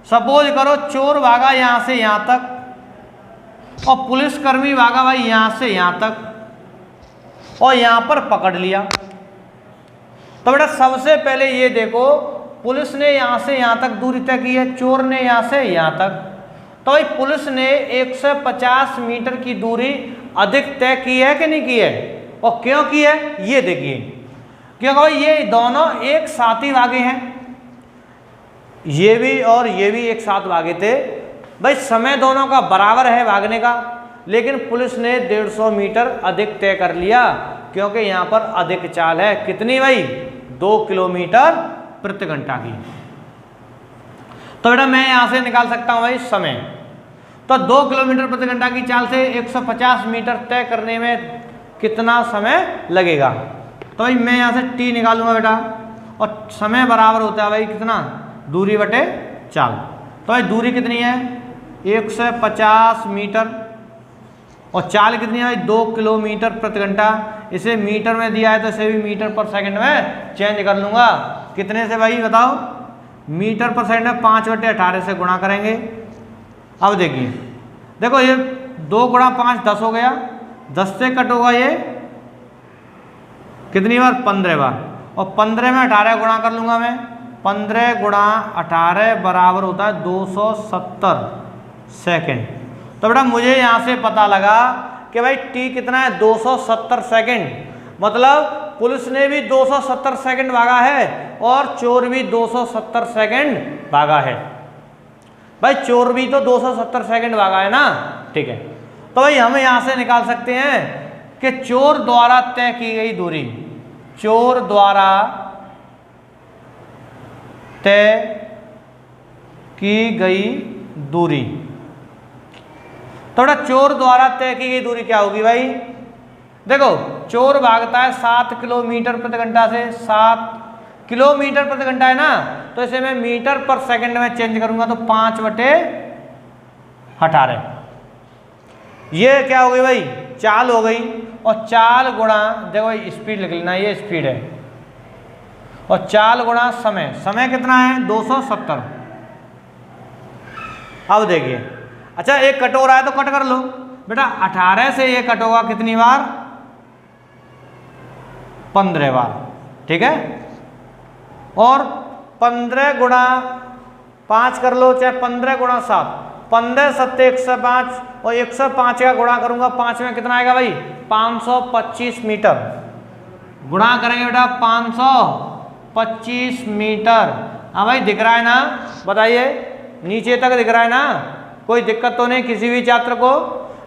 सपोज करो चोर भागा यहां से यहां तक और पुलिसकर्मी भागा भाई यहां से यहां तक और यहां पर पकड़ लिया। तो बेटा सबसे पहले ये देखो, पुलिस ने यहां से यहां तक दूरी तय की है, चोर ने यहां से यहां तक। तो भाई पुलिस ने 150 मीटर की दूरी अधिक तय की है कि नहीं की है, और क्यों की है ये देखिए। क्योंकि भाई ये दोनों एक साथ ही भागे हैं, ये भी और ये भी एक साथ भागे थे। भाई समय दोनों का बराबर है भागने का, लेकिन पुलिस ने 150 मीटर अधिक तय कर लिया क्योंकि यहां पर अधिक चाल है। कितनी भाई? 2 किलोमीटर प्रति घंटा की। तो बेटा मैं यहां से निकाल सकता हूं भाई समय। तो 2 किलोमीटर प्रति घंटा की चाल से 150 मीटर तय करने में कितना समय लगेगा। तो भाई मैं यहां से t निकालूंगा बेटा, और समय बराबर होता है भाई कितना? दूरी बटे चाल। तो भाई दूरी कितनी है? 150 मीटर, और चाल कितनी है भाई? 2 किलोमीटर प्रति घंटा। इसे मीटर में दिया है तो इसे भी मीटर पर सेकंड में चेंज कर लूंगा। कितने से भाई बताओ? मीटर पर सेकंड में 5/18 से गुणा करेंगे। अब देखिए, देखो ये 2 गुणा 5 10 हो गया, 10 से कट होगा ये कितनी बार? 15 बार, और 15 में 18 गुणा कर लूंगा मैं। 15 गुणा 18 बराबर होता है 270 सेकेंड। तो बेटा मुझे यहाँ से पता लगा कि भाई t कितना है? 270 सेकेंड। मतलब पुलिस ने भी 270 सेकेंड भागा है और चोर भी 270 सेकेंड भागा है। भाई चोर भी तो 270 सेकेंड भागा है ना, ठीक है। तो भाई हम यहाँ से निकाल सकते हैं कि चोर द्वारा तय की गई दूरी, चोर द्वारा तय की गई दूरी। थोड़ा चोर द्वारा तय की गई दूरी क्या होगी भाई? देखो चोर भागता है 7 किलोमीटर प्रति घंटा से, 7 किलोमीटर प्रति घंटा है ना, तो इसे मैं मीटर पर सेकंड में चेंज करूंगा तो 5/18। ये क्या हो गई भाई? चाल हो गई। और चाल गुणा, देखो स्पीड लिख लेना, ये स्पीड है, और चाल गुणा समय। समय कितना है? 270। अब देखिए, अच्छा एक कट हो रहा है तो कट कर लो बेटा। 18 से ये कट होगा कितनी बार? 15 बार, ठीक है। और 15 गुणा 5 कर लो, चाहे 15 गुणा 7, 15 7 105, और 105 का गुणा करूंगा 5 में कितना आएगा भाई? 525 मीटर। गुणा करेंगे बेटा 525 मीटर। हाँ भाई दिख रहा है ना? बताइए, नीचे तक दिख रहा है ना? कोई दिक्कत तो नहीं किसी भी छात्र को?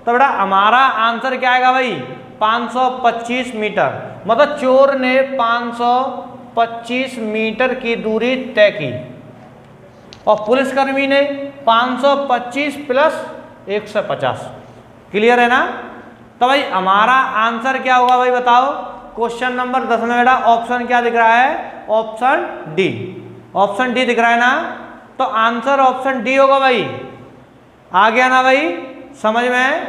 तो बेटा हमारा आंसर क्या आएगा भाई? 525 मीटर। मतलब चोर ने 525 मीटर की दूरी तय की और पुलिसकर्मी ने 525 प्लस 150। क्लियर है ना? तो भाई हमारा आंसर क्या होगा भाई बताओ? क्वेश्चन नंबर 10 में बेटा ऑप्शन क्या दिख रहा है? Option D. ऑप्शन डी दिख रहा है ना? तो आंसर ऑप्शन डी होगा भाई। आ गया ना भाई समझ में?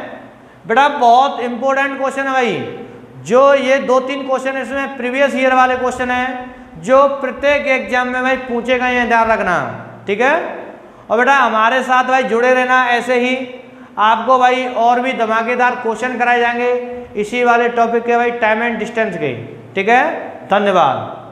बेटा बहुत इंपॉर्टेंट क्वेश्चन है भाई। जो ये 2-3 क्वेश्चन इसमें प्रीवियस ईयर वाले क्वेश्चन है जो प्रत्येक एग्जाम में भाई पूछे गए हैं, ध्यान रखना। ठीक है? और बेटा हमारे साथ भाई जुड़े रहना, ऐसे ही आपको भाई और भी धमाकेदार क्वेश्चन कराए जाएंगे इसी वाले टॉपिक के भाई, टाइम एंड डिस्टेंस के। ठीक है? धन्यवाद।